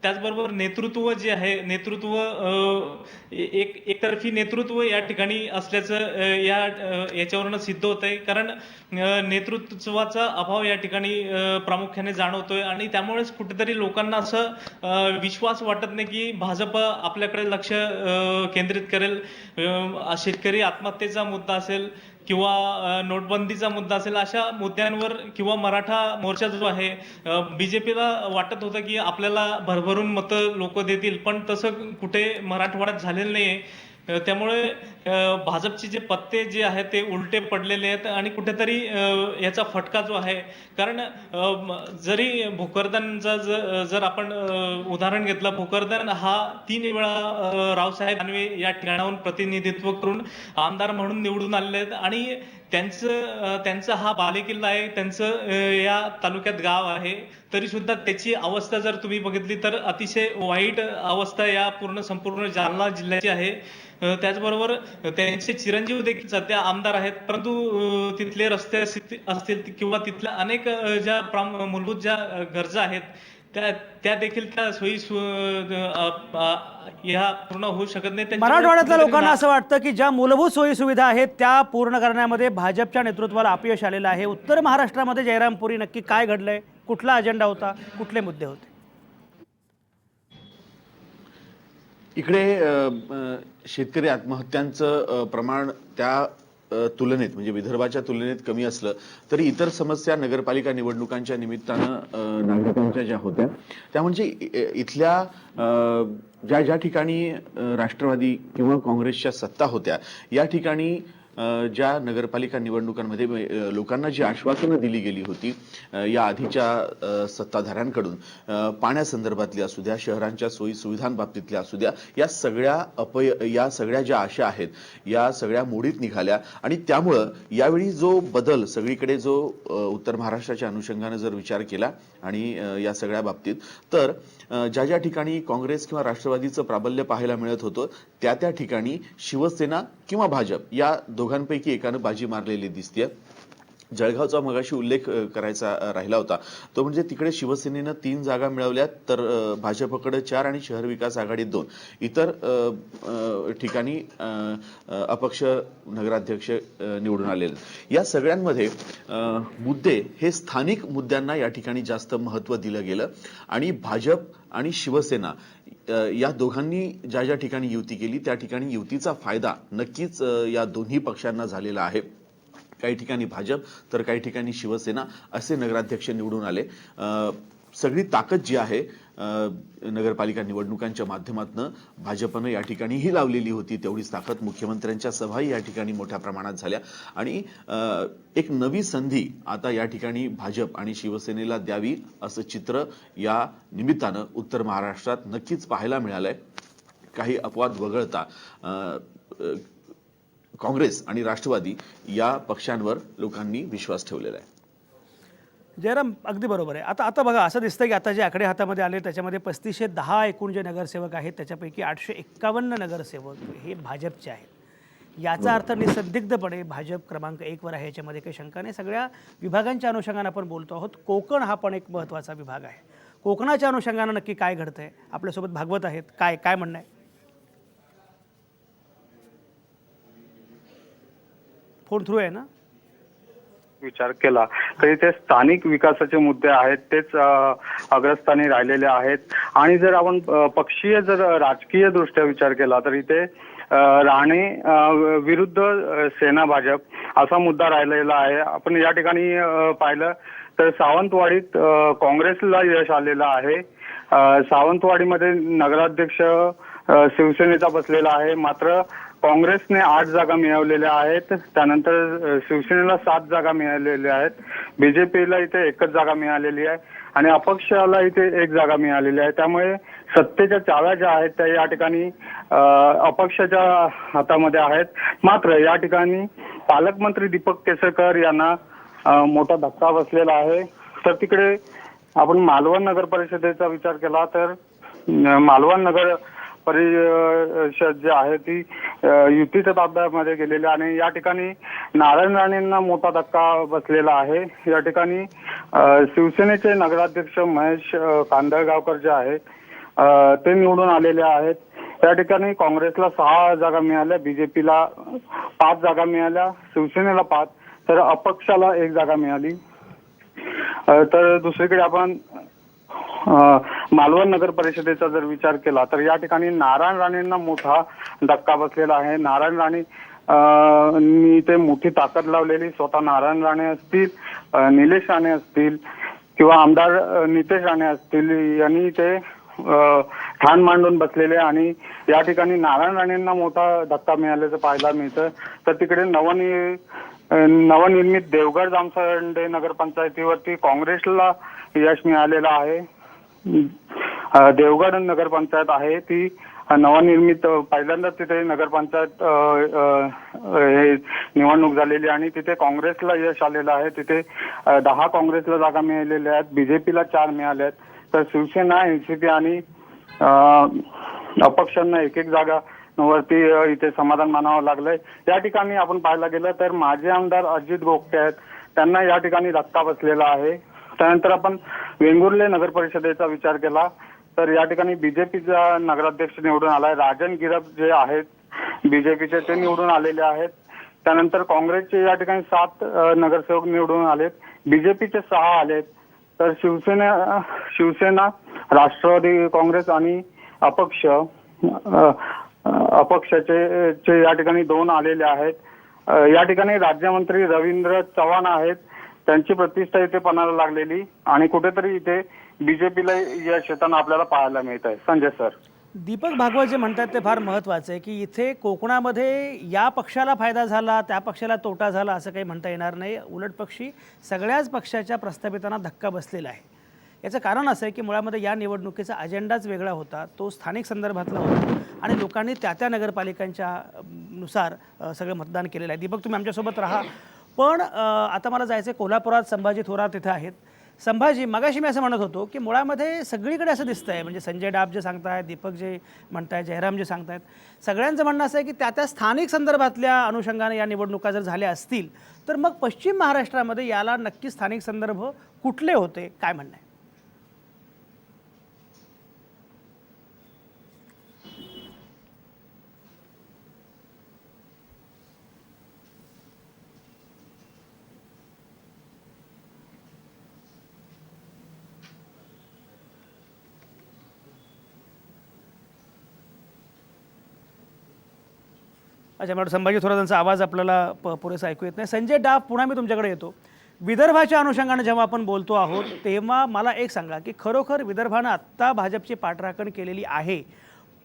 त्याचबरोबर नेतृत्व जे आहे, एकतर्फी नेतृत्व या ठिकाणी असल्याचं याच्यावरनं सिद्ध होत आहे. कारण नेतृत्वाचा अभाव या ठिकाणी प्रामुख्याने जाणवतोय आणि त्यामुळेच कुठेतरी लोकांना असं विश्वास वाटत नाही की भाजप आपल्याकडे लक्ष केंद्रित करेल. शेतकरी आत्महत्येचा मुद्दा असेल किंवा नोटबंदीचा मुद्दा असेल, अशा मुद्द्यांवर किंवा मराठा मोर्चा जो आहे, बीजेपीला वाटत होतं की आपल्याला भरभरून मतं लोक देतील, पण तसं कुठे मराठवाड्यात झालेलं नाहीये. त्यामुळे भाजपचे जे पत्ते जे आहेत ते उलटे पडलेले आहेत आणि कुठेतरी याचा फटका जो आहे, कारण जरी भोकरदनचा जर आपण उदाहरण घेतलं, भोकरदन हा 3 वेळा रावसाहेब दानवे या ठिकाणाहून प्रतिनिधित्व करून आमदार म्हणून निवडून आलेले आहेत आणि त्यांचा हा बालेकिल्ला आहे, त्यांचं या तालुक्यात गाव आहे. तरी सुद्धा त्याची अवस्था जर तुम्ही बघितली तर अतिशय वाईट अवस्था या संपूर्ण जालना जिल्ह्याची आहे. त्याचबरोबर त्यांचे चिरंजीव देखील सध्या आमदार आहेत, परंतु तिथले रस्ते असतील किंवा तिथल्या अनेक ज्या मूलभूत ज्या गरजा आहेत त्या देखील त्या सोयी या पूर्ण होऊ शकत नाही. मराठवाड्यातल्या लोकांना असं वाटतं की ज्या मूलभूत सोयी सुविधा आहेत त्या पूर्ण करण्यामध्ये भाजपच्या नेतृत्वाला अपयश आलेलं आहे. उत्तर महाराष्ट्रामध्ये जयरामपुरी नक्की काय घडलंय? कुठला अजेंडा होता? कुठले मुद्दे होते? इकडे शेतकरी आत्महत्यांचं प्रमाण त्या तुलनेत म्हणजे विदर्भाच्या तुलनेत कमी असलं तरी इतर समस्या नगरपालिका निवडणुकांच्या निमित्तानं नागरिकांच्या ज्या होत्या त्या म्हणजे इथल्या ज्या ठिकाणी राष्ट्रवादी किंवा काँग्रेसच्या सत्ता होत्या या ठिकाणी ज्या नगरपालिका निवडणुकांमध्ये लोकांना जी आश्वासनं दिली गेली होती या आधीच्या सत्ताधाऱ्यांकडून, पाण्यासंदर्भातली असू द्या, शहरांच्या सोयी सुविधांबाबतीतल्या असू द्या, या सगळ्या ज्या आशा आहेत या सगळ्या मोडीत निघाल्या. आणि त्यामुळं यावेळी जो बदल सगळीकडे जो उत्तर महाराष्ट्राच्या अनुषंगानं जर विचार केला आणि या सगळ्या बाबतीत तर ज्या ठिकाणी काँग्रेस किंवा राष्ट्रवादीचं प्राबल्य पाहायला मिळत होतं त्या ठिकाणी शिवसेना किंवा भाजप या दोघांपैकी एकानं बाजी मारलेली दिसते. जळगावचा मगाशी उल्लेख करायचा राहिला होता तो म्हणजे तिकडे शिवसेनेनं 3 जागा मिळवल्या तर भाजपकडे 4 आणि शहर विकास आघाडीत 2. इतर ठिकाणी अपक्ष नगराध्यक्ष निवडून आलेले. या सगळ्यांमध्ये मुद्दे हे स्थानिक मुद्द्यांना या ठिकाणी जास्त महत्त्व दिलं गेलं आणि भाजप आणि शिवसेना या दोघांनी ज्या ठिकाणी युती केली त्या ठिकाणी युतीचा फायदा नक्कीच या दोन्ही पक्षांना झालेला आहे. काही ठिकाणी भाजप तर काही ठिकाणी शिवसेना असे नगराध्यक्ष निवडून आले. सगळी ताकद जी आहे नगरपालिका निवडणुकांच्या माध्यमातून भाजपनं या ठिकाणीही लावलेली होती तेवढीच ताकद. मुख्यमंत्र्यांच्या सभाही या ठिकाणी मोठ्या प्रमाणात झाल्या आणि एक नवी संधी आता या ठिकाणी भाजप आणि शिवसेनेला द्यावी असं चित्र या निमित्तानं उत्तर महाराष्ट्रात नक्कीच पाहायला मिळालंय. काही अपवाद वगळता काँग्रेस आणि राष्ट्रवादी या पक्षांवर लोकांनी विश्वास ठेवलेला आहे. जयराम अगदी बरोबर आहे. आता बघा असं दिसतं की आता जे आकडे हातामध्ये आले त्याच्यामध्ये 3510 एकूण जे नगरसेवक आहेत त्याच्यापैकी 851 नगरसेवक हे भाजपचे आहेत. याचा अर्थ निसंदिग्धपणे भाजप क्रमांक 1 वर आहे, याच्यामध्ये काही शंका नाही. सगळ्या विभागांच्या अनुषंगाने आपण बोलतो आहोत. कोकण हा पण एक महत्त्वाचा विभाग आहे. कोकणाच्या अनुषंगानं नक्की काय घडतंय? आपल्यासोबत भागवत आहेत. काय म्हणणं आहे? फोन थ्रू आहे ना? विचार केला तर इथे स्थानिक विकासाचे मुद्दे आहेत तेच अग्रस्थानी राहिलेले आहेत. आणि जर आपण पक्षीय जर राजकीय दृष्ट्या विचार केला तर इथे राणे विरुद्ध सेना भाजप असा मुद्दा राहिलेला आहे. आपण या ठिकाणी पाहिलं तर सावंतवाडीत काँग्रेसला यश आलेलं आहे. सावंतवाडीमध्ये नगराध्यक्ष शिवसेनेचा बसलेला आहे. मात्र काँग्रेसने 8 जागा मिळवलेल्या आहेत. त्यानंतर शिवसेनेला 7 जागा मिळालेल्या आहेत. बीजेपीला इथे 1च जागा मिळालेली आहे आणि अपक्षाला इथे 1 जागा मिळालेली आहे. त्यामुळे सत्तेच्या चाव्या ज्या आहेत त्या या ठिकाणी अपक्षाच्या हातामध्ये आहेत. मात्र या ठिकाणी पालकमंत्री दीपक केसरकर यांना मोठा धक्का बसलेला आहे. तर तिकडे आपण मालवण नगर परिषदेचा विचार केला तर मालवण नगर परिषद जी आहे ती युतीच्या ताब्यामध्ये गेलेली आणि या ठिकाणी नारायण राणेंना मोठा धक्का बसलेला आहे. या ठिकाणी शिवसेनेचे नगराध्यक्ष महेश कांदळगावकर जे आहेत ते निवडून आलेले आहेत. त्या ठिकाणी काँग्रेसला 6 जागा मिळाल्या, बीजेपीला 5 जागा मिळाल्या, शिवसेनेला 5 तर अपक्षाला 1 जागा मिळाली. तर दुसरीकडे आपण मालवण नगर परिषदेचा जर विचार केला तर या ठिकाणी नारायण राणेंना मोठा धक्का बसलेला आहे. नारायण राणे ते मोठी ताकद लावलेली स्वतः नारायण राणे असतील, निलेश राणे असतील किंवा आमदार नितेश राणे असतील यांनी ते ठाण मांडून बसलेले आणि या ठिकाणी नारायण राणेंना मोठा धक्का मिळाल्याचं पाहायला मिळतं. तर तिकडे नवनिर्मित देवगड जामसंडे नगरपंचायतीवरती काँग्रेसला यश मिळालेलं आहे. देवगड नगरपंचायत आहे ती नवनिर्मित पहिल्यांदा तिथे नगरपंचायत हे निवडणूक झालेली आणि तिथे काँग्रेसला यश आलेलं आहे. तिथे 10 काँग्रेसला जागा मिळालेल्या आहेत, बीजेपीला 4 मिळाल्या आहेत. तर शिवसेना, एनसीपी आणि अपक्षांना 1-1 जागा वरती इथे समाधान मानावं लागलंय. या ठिकाणी आपण पाहायला गेलं तर माजी आमदार अजित गोगटे आहेत त्यांना या ठिकाणी धक्का बसलेला आहे. त्यानंतर आपण वेंगुर्ले नगर परिषदेचा विचार केला तर या ठिकाणी बीजेपीचा नगराध्यक्ष निवडून आलाय. राजन गिरप जे आहेत बीजेपीचे ते निवडून आलेले आहेत. त्यानंतर काँग्रेसचे या ठिकाणी 7 नगरसेवक निवडून आलेत, बीजेपीचे 6 आलेत. तर शिवसेना, राष्ट्रवादी काँग्रेस आणि अपक्षाचे या ठिकाणी 2 आलेले आहेत. या ठिकाणी राज्यमंत्री रवींद्र चव्हाण आहेत, त्यांची प्रतिष्ठा इथे पणाला लागलेली आणि कुठेतरी इथे बीजेपीला यश येताना आपल्याला पाहायला मिळत आहे. संजय सर. दीपक भागवत जे म्हणतात ते फार महत्त्वाचं आहे की इथे कोकणामध्ये या पक्षाला फायदा झाला त्या पक्षाला तोटा झाला असं काही म्हणता येणार नाही. उलटपक्षी सगळ्याच पक्षाच्या प्रस्थापितांना धक्का बसलेला आहे. याचं कारण असं आहे की मुळामध्ये या निवडणुकीचा अजेंडाच वेगळा होता, तो स्थानिक संदर्भातला होता आणि लोकांनी त्या नगरपालिकांच्या नुसार सगळं मतदान केलेलं आहे. दीपक तुम्ही आमच्यासोबत राहा. पण आता मला जायचं आहे कोल्हापुरात. संभाजी थोरात तिथे आहेत. संभाजी, मगाशी मी असं म्हणत होतो की मुळामध्ये सगळीकडे असं दिसतं आहे, म्हणजे संजय डाब जे सांगतायत, दीपक जे म्हणतायत, जयराम जे सांगतायत, सगळ्यांचं म्हणणं असं आहे की त्या स्थानिक संदर्भातल्या अनुषंगाने या निवडणुका जर झाल्या असतील तर मग पश्चिम महाराष्ट्रामध्ये याला नक्की स्थानिक संदर्भ कुठले होते, काय म्हणणं आहे? अच्छा, मला संभाजी थोरातांचा आवाज आपल्याला पुरेसा ऐकू येत नाही. संजय डाब, पुन्हा मी तुमच्याकडे येतो. विदर्भाच्या अनुषंगाने जेव्हा आपण बोलतो आहोत तेव्हा मला एक सांगा की खरोखर विदर्भानं आत्ता भाजपची पाठराखण केलेली आहे,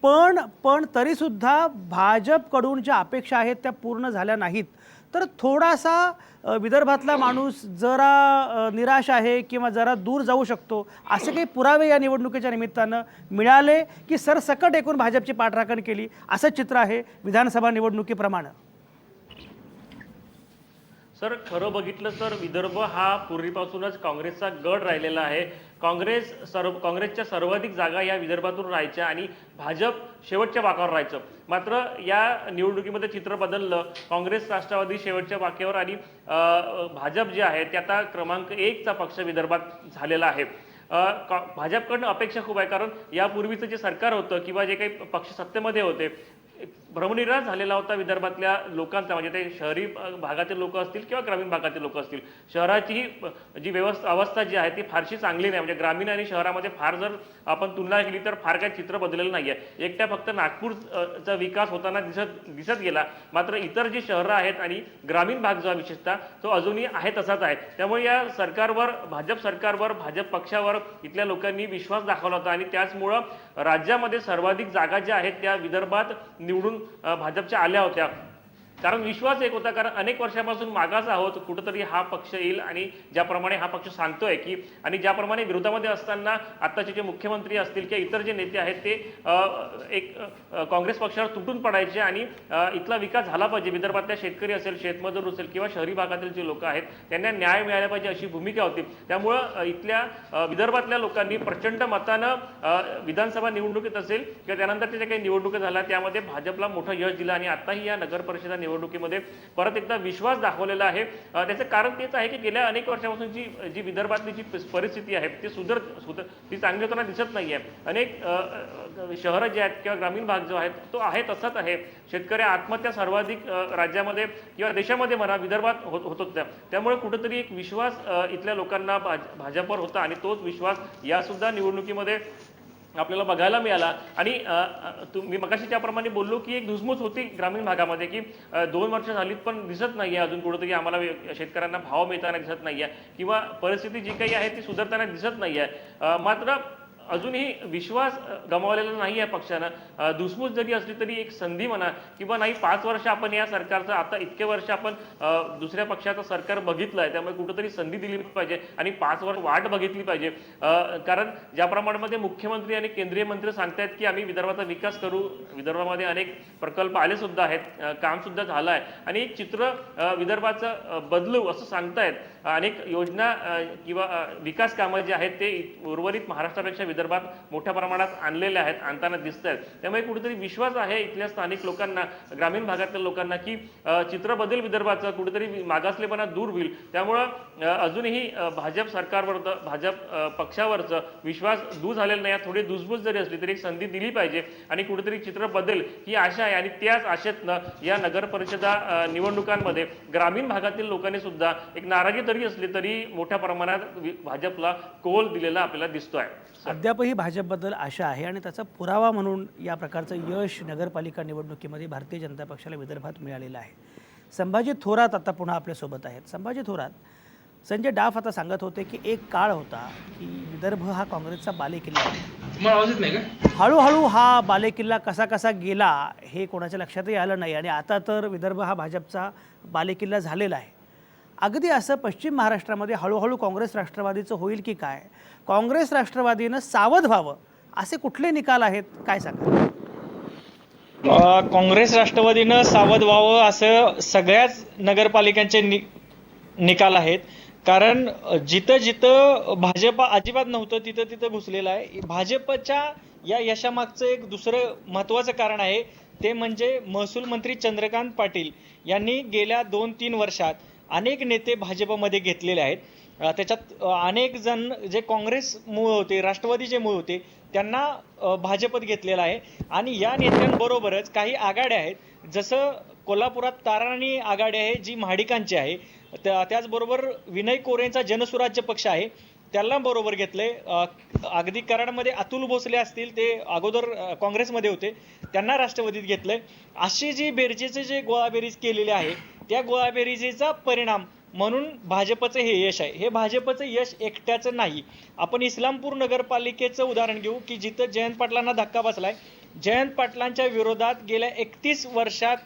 पण तरीसुद्धा भाजपकडून ज्या अपेक्षा आहेत त्या पूर्ण झाल्या नाहीत, तर थोडासा विदर्भातला माणूस जरा निराश आहे किंवा जरा दूर जाऊ शकतो असे काही पुरावे या निवडणुकीच्या निमित्तानं मिळाले की सरसकट एकूण भाजपची पाठराखण केली असं चित्र आहे विधानसभा निवडणुकीप्रमाणे? सर, खरं बघितलं तर विदर्भ हा पूर्वीपासूनच काँग्रेसचा गड राहिलेला आहे. काँग्रेसच्या सर्वाधिक जागा या विदर्भातून राहायच्या आणि भाजप शेवटच्या वाकावर राहायचं. मात्र या निवडणुकीमध्ये चित्र बदललं. काँग्रेस, राष्ट्रवादी शेवटच्या वाक्यावर आणि भाजप जे आहे ते आता क्रमांक 1चा पक्ष विदर्भात झालेला आहे. भाजपकडनं अपेक्षा खूप आहे, कारण यापूर्वीचं जे सरकार होतं किंवा जे काही पक्ष सत्तेमध्ये होते भ्रमनिरास झालेला होता विदर्भातल्या लोकांचा, म्हणजे ते शहरी भागातील लोक असतील किंवा ग्रामीण भागातील लोक असतील. शहराची जी अवस्था जी आहे ती फारशी चांगली नाही, म्हणजे ग्रामीण आणि शहरामध्ये फार जर आपण तुलना केली तर फार काही चित्र बदललेलं नाहीये. एकट्या फक्त नागपूरचा विकास होताना दिसत गेला, मात्र इतर जी शहरं आहेत आणि ग्रामीण भाग जो विशेषतः तो अजूनही आहे तसाच आहे. त्यामुळे या सरकारवर, भाजप सरकारवर, भाजप पक्षावर इथल्या लोकांनी विश्वास दाखवला होता आणि त्याचमुळं राज्यामध्ये सर्वाधिक जागा ज्या आहेत त्या विदर्भात निवडून भाजपच्या आल्या होत्या. कारण विश्वास एक होता, कारण अनेक वर्षापासून मागास आहोत, कुठंतरी हा पक्ष येईल आणि ज्याप्रमाणे हा पक्ष सांगतोय की, आणि ज्याप्रमाणे विरोधामध्ये असताना आत्ताचे जे मुख्यमंत्री असतील किंवा इतर जे नेते आहेत ते एक काँग्रेस पक्षावर तुटून पडायचे आणि इथला विकास झाला पाहिजे, विदर्भातल्या शेतकरी असेल, शेतमजूर असेल किंवा शहरी भागातील जे लोक आहेत त्यांना न्याय मिळाला पाहिजे अशी भूमिका होती. त्यामुळं इथल्या विदर्भातल्या लोकांनी प्रचंड मतानं विधानसभा निवडणुकीत असेल किंवा त्यानंतरच्या ज्या काही निवडणुका झाल्या त्यामध्ये भाजपला मोठं यश दिलं आणि आताही या नगर परिषदा निवडणुकीमध्ये परत एकदा विश्वास दाखवलेला आहे. त्याचं कारण तेच आहे की गेल्या अनेक वर्षापासून जी विदर्भातली जी परिस्थिती आहे ती चांगली होताना दिसत नाहीये. अनेक शहरं जे आहेत किंवा ग्रामीण भाग जो आहे तो आहे तसाच आहे. शेतकरी आत्महत्या सर्वाधिक राज्यामध्ये किंवा देशामध्ये म्हणा विदर्भात होत होत्या. त्यामुळे कुठेतरी एक विश्वास इथल्या लोकांना भाजपवर होता आणि तोच विश्वास या सुद्धा निवडणुकीमध्ये आपल्याला बघायला मिळाला. आणि मी मगाशी त्याप्रमाणे बोललो की एक धुसमूस होती ग्रामीण भागामध्ये की 2 वर्ष झालीत पण दिसत नाहीये अजून कुठेतरी आम्हाला शेतकऱ्यांना भाव मिळताना दिसत नाहीये किंवा परिस्थिती जी काही आहे ती सुधारताना दिसत नाहीये. मात्र अजूनही विश्वास गमावलेला नाही आहे पक्षानं. धुसमूस जरी असली तरी एक संधी म्हणा किंवा नाही, 5 वर्ष आपण या सरकारचं, आता इतके वर्ष आपण दुसऱ्या पक्षाचं सरकार बघितलं आहे, त्यामुळे कुठेतरी संधी दिली पाहिजे आणि 5 वर्ष वाट बघितली पाहिजे. कारण ज्याप्रमाणे मुख्यमंत्री आणि केंद्रीय मंत्री सांगतायत की आम्ही विदर्भाचा विकास करू, विदर्भामध्ये अनेक प्रकल्प आले सुद्धा आहेत, काम सुद्धा झालं आहे आणि एक चित्र विदर्भाचं बदलू असं सांगतायत. अनेक योजना किंवा विकास कामं जे आहेत ते उर्वरित महाराष्ट्रापेक्षा विदर्भात मोठ्या प्रमाणात आणलेले आहेत, आणताना दिसत आहेत. त्यामुळे कुठेतरी विश्वास आहे इथल्या स्थानिक लोकांना, ग्रामीण भागातल्या लोकांना की चित्र बदल विदर्भाचं, कुठेतरी मागासलेपणा दूर होईल. त्यामुळं अजूनही भाजप सरकारवर, भाजप पक्षावरचं विश्वास दूर झालेला नाही. थोडी धुसफूस जरी असली तरी एक संधी दिली पाहिजे आणि कुठेतरी चित्र बदल ही आशा आहे. आणि त्याच आशेतनं या नगर परिषदा निवडणुकांमध्ये ग्रामीण भागातील लोकांनी सुद्धा एक नाराजी तरी असली तरी मोठ्या प्रमाणात भाजपला कोल दिलेला आपल्याला दिसतोय. अद्यापही भाजपबद्दल आशा आहे आणि त्याचा पुरावा म्हणून या प्रकारचं यश नगरपालिका निवडणुकीमध्ये भारतीय जनता पक्षाला विदर्भात मिळालेलं आहे. संभाजी थोरात आता पुन्हा आपल्यासोबत आहेत. संभाजी थोरात, संजय डाफ आता सांगत होते की एक काळ होता की विदर्भ हा काँग्रेसचा बालेकिल्ला होता. हळूहळू हा बालेकिल्ला कसा कसा गेला हे कोणाच्या लक्षातही आलं नाही आणि आता तर विदर्भ हा भाजपचा बालेकिल्ला झालेला आहे. अगदी असं पश्चिम महाराष्ट्रामध्ये हळूहळू काँग्रेस राष्ट्रवादीचं होईल की काय? काँग्रेस राष्ट्रवादीनं सावध व्हावं असे कुठले निकाल आहेत, काय सांगा? काँग्रेस राष्ट्रवादीनं सावध व्हावं असं सगळ्याच नगरपालिकांचे निकाल आहेत. कारण जिथं जिथं भाजप अजिबात नव्हतं तिथं तिथं घुसलेलं आहे. भाजपच्या या यशामागचं एक दुसरं महत्त्वाचं कारण आहे, ते म्हणजे महसूल मंत्री चंद्रकांत पाटील यांनी गेल्या 2-3 वर्षात अनेक नेते भाजपमध्ये घेतलेले आहेत. त्याच्यात अनेक जण जे काँग्रेस मूळ होते, राष्ट्रवादीचे मूळ होते, त्यांना भाजपत घेतलेला आहे. आणि या नेत्यांबरोबरच काही आघाड्या आहेत, जसं कोल्हापुरात ताराणी आघाडी आहे जी महाडिकांची आहे. त्याचबरोबर विनय कोरेंचा जनसुराज्य पक्ष आहे, त्याला बरोबर घेतलंय. अगदी कराडमध्ये अतुल भोसले असतील, ते अगोदर काँग्रेसमध्ये होते, त्यांना राष्ट्रवादीत घेतलंय. अशी जी बेरजेचे जे गोळाबेरीज केलेली आहे त्या गोळाबेरीजीचा परिणाम म्हणून भाजपचं हे यश आहे. हे भाजपचं यश एकट्याचं नाही. आपण इस्लामपूर नगरपालिकेचं उदाहरण घेऊ की जिथं जयंत पाटलांना धक्का बसलाय. जयंत पाटलांच्या विरोधात गेल्या 31 वर्षात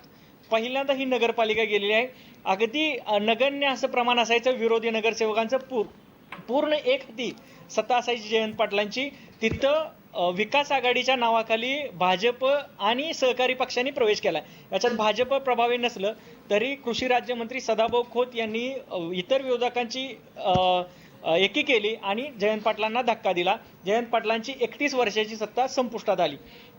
पहिल्यांदा ही नगरपालिका गेलेली आहे. अगदी नगण्य असं प्रमाण असायचं विरोधी नगरसेवकांचं, पूर्ण एक हाती सत्ता असायची जयंत पाटलांची. तिथं विकास आघाडीच्या नावाखाली भाजप आणि सहकारी पक्षांनी प्रवेश केला. याच्यात भाजप प्रभावी नसलं तरी कृषी राज्यमंत्री सदाभाऊ खोत यांनी इतर विरोधकांची एकी केली आणि जयंत पाटलांना धक्का दिला. जयंत पाटलांची 31 वर्षाची सत्ता संपुष्टात आली.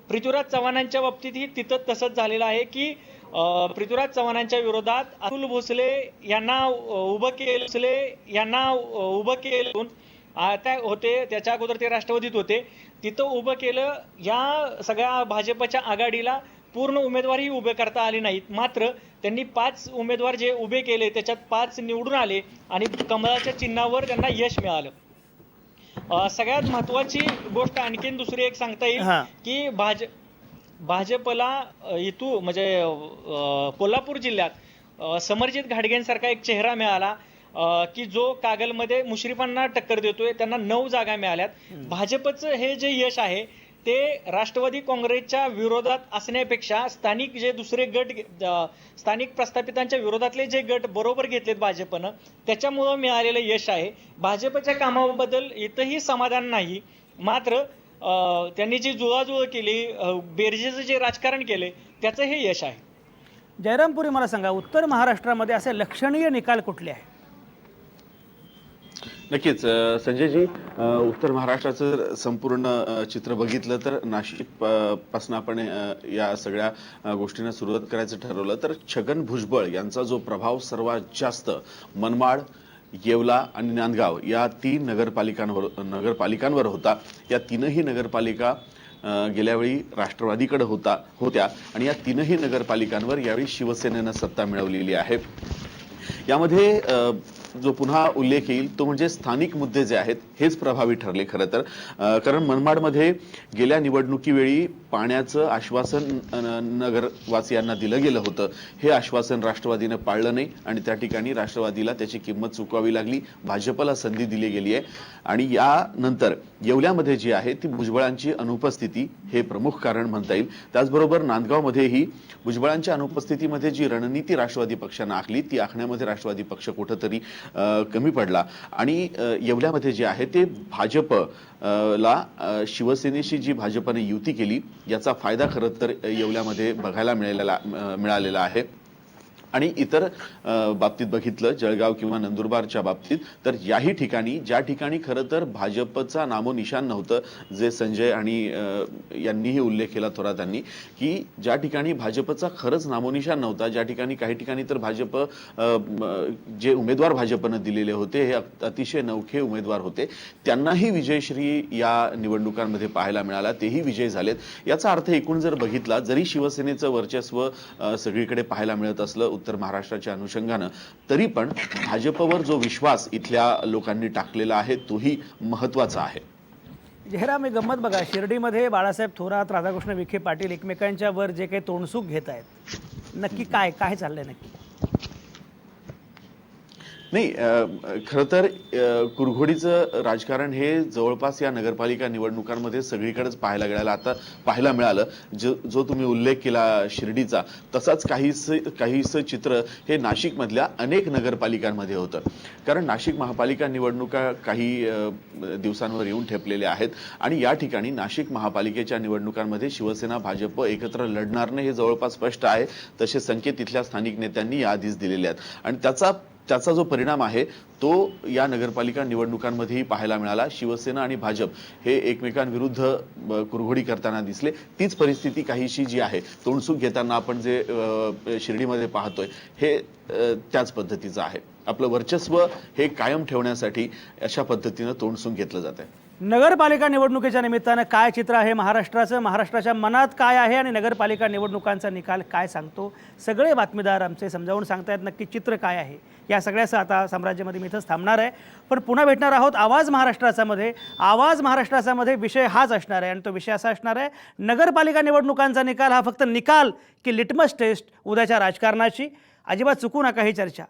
पृथ्वीराज चव्हाणांच्या बाबतीतही तिथं तसंच झालेलं आहे की पृथ्वीराज चव्हाणांच्या विरोधात अतुल भोसले यांना उभं केलं आता होते, त्याच्या अगोदर ते राष्ट्रवादीत होते, तिथं उभं केलं. या सगळ्या भाजपच्या आघाडीला पूर्ण उमेदवारही उभे करता आले नाहीत. मात्र त्यांनी 5 उमेदवार जे उभे केले त्याच्यात 5 निवडून आले आणि कमळाच्या चिन्हावर त्यांना यश मिळालं. सगळ्यात महत्वाची गोष्ट आणखीन दुसरी एक सांगता येईल हां. की भाजपला म्हणजे कोल्हापूर जिल्ह्यात समरजित घाटगेंसारखा एक चेहरा मिळाला की जो कागलमध्ये मुश्रीफांना टक्कर देतोय. त्यांना 9 जागा मिळाल्यात. भाजपचं हे जे यश आहे ते राष्ट्रवादी काँग्रेसच्या विरोधात असण्यापेक्षा स्थानिक जे दुसरे गट स्थानिक प्रस्थापितांच्या विरोधातले जे गट बरोबर घेतलेत भाजपनं त्याच्यामुळं मिळालेलं यश आहे. भाजपच्या कामाबद्दल इथंही समाधान नाही. मात्र त्यांनी जी जुळाजुळ केली, बेरजेचं जे राजकारण केले त्याचं हे यश आहे. जयरामपुरी, मला सांगा, उत्तर महाराष्ट्रामध्ये असे लक्षणीय निकाल कुठले आहेत? नक्कीच संजयजी, उत्तर महाराष्ट्राचं संपूर्ण चित्र बघितलं तर नाशिक पासून आपण या सगळ्या गोष्टींना सुरुवात करायचं ठरवलं तर छगन भुजबळ यांचा जो प्रभाव सर्वात जास्त मनमाड, येवला आणि नांदगाव या 3 नगरपालिकांवर होता. या 3ही नगरपालिका गेल्यावेळी राष्ट्रवादीकडे होत्या आणि या 3ही नगरपालिकांवर यावेळी शिवसेनेनं सत्ता मिळवलेली आहे. यामध्ये जो पुन्हा उल्लेख येईल तो म्हणजे स्थानिक मुद्दे जे आहेत हेच प्रभावी ठरले खरं तर. कारण मनमाडमध्ये गेल्या निवडणुकीवेळी पाण्याचं आश्वासन नगरवासियांना दिलं गेलं होतं. हे आश्वासन राष्ट्रवादीनं पाळलं नाही आणि त्या ठिकाणी राष्ट्रवादीला त्याची किंमत चुकवावी लागली. भाजपला संधी दिली गेली आहे आणि यानंतर येवल्यामध्ये जी आहे ती भुजबळांची अनुपस्थिती हे प्रमुख कारण म्हणता येईल. त्याचबरोबर नांदगावमध्येही भुजबळांच्या अनुपस्थितीमध्ये जी रणनीती राष्ट्रवादी पक्षानं आखली ती आखण्यामध्ये राष्ट्रवादी पक्ष कुठंतरी कमी पडला आणि येवल्यामध्ये जे आहे ते भाजपला शिवसेनेशी जी भाजपने युती केली याचा फायदा खरं तर येवल्यामध्ये बघायला मिळालेला आहे. आणि इतर बाबतीत बघितलं जळगाव किंवा नंदुरबारच्या बाबतीत तर याही ठिकाणी ज्या ठिकाणी खरं तर भाजपचा नामोनिशान नव्हतं, जे संजय आणि यांनीही उल्लेख केला थोरातांनी की ज्या ठिकाणी भाजपचा खरंच नामोनिशान नव्हता, ज्या ठिकाणी काही ठिकाणी तर भाजप जे उमेदवार भाजपनं दिलेले होते हे अतिशय नवखे उमेदवार होते, त्यांनाही विजयश्री या निवडणुकांमध्ये पाहायला मिळाला, तेही विजय झालेत. याचा अर्थ एकूण जर बघितला जरी शिवसेनेचं वर्चस्व सगळीकडे पाहायला मिळत असलं उत्तर महाराष्ट्राच्या अनुषंगानं तरी पण भाजपवर जो विश्वास इथल्या लोकांनी टाकलेला आहे तोही महत्वाचा आहे. जयराम, एक गंमत बघा, शिर्डीमध्ये बाळासाहेब थोरात, राधाकृष्ण विखे पाटील एकमेकांच्या वर जे काही तोंडसूक घेत आहेत, नक्की काय काय चाललंय नक्की? नाही, खरं तर कुरघोडीचं राजकारण हे जवळपास या नगरपालिका निवडणुकांमध्ये सगळीकडेच पाहायला मिळालं. जो तुम्ही उल्लेख केला शिर्डीचा तसाच काहीसं चित्र हे नाशिकमधल्या अनेक नगरपालिकांमध्ये होतं. कारण नाशिक महापालिका निवडणुका काही दिवसांवर येऊन ठेपलेल्या आहेत आणि या ठिकाणी नाशिक महापालिकेच्या निवडणुकांमध्ये शिवसेना भाजप एकत्र लढणार नाही हे जवळपास स्पष्ट आहे. तसे संकेत तिथल्या स्थानिक नेत्यांनी याआधीच दिलेले आहेत आणि त्याचा जो परिणाम आहे तो या नगरपालिका निवडणुकांमध्येही पाहायला मिळाला. शिवसेना आणि भाजप हे एकमेकांविरुद्ध कुरघोडी करताना दिसले. तीच परिस्थिती काहीशी जी आहे तोंडसूक घेताना आपण जे शिर्डीमध्ये पाहतोय हे त्याच पद्धतीचं आहे. आपलं वर्चस्व हे कायम ठेवण्यासाठी अशा पद्धतीनं तोंडसूक घेतलं जात आहे. नगरपालिका निवडणुकीच्या निमित्तानं काय चित्र आहे महाराष्ट्राचं, महाराष्ट्राच्या मनात काय आहे आणि नगरपालिका निवडणुकांचा निकाल काय सांगतो, सगळे बातमीदार आमचे समजावून सांगतायत नक्की चित्र काय आहे. या सगळ्याचं आता साम्राज्यामध्ये मी इथंच थांबणार आहे, पण पुन्हा भेटणार आहोत आवाज महाराष्ट्राचा विषय हाच असणार आहे आणि तो विषय असा असणार आहे नगरपालिका निवडणुकांचा निकाल हा फक्त निकाल की लिटमस टेस्ट उद्याच्या राजकारणाची. अजिबात चुकू नका ही चर्चा.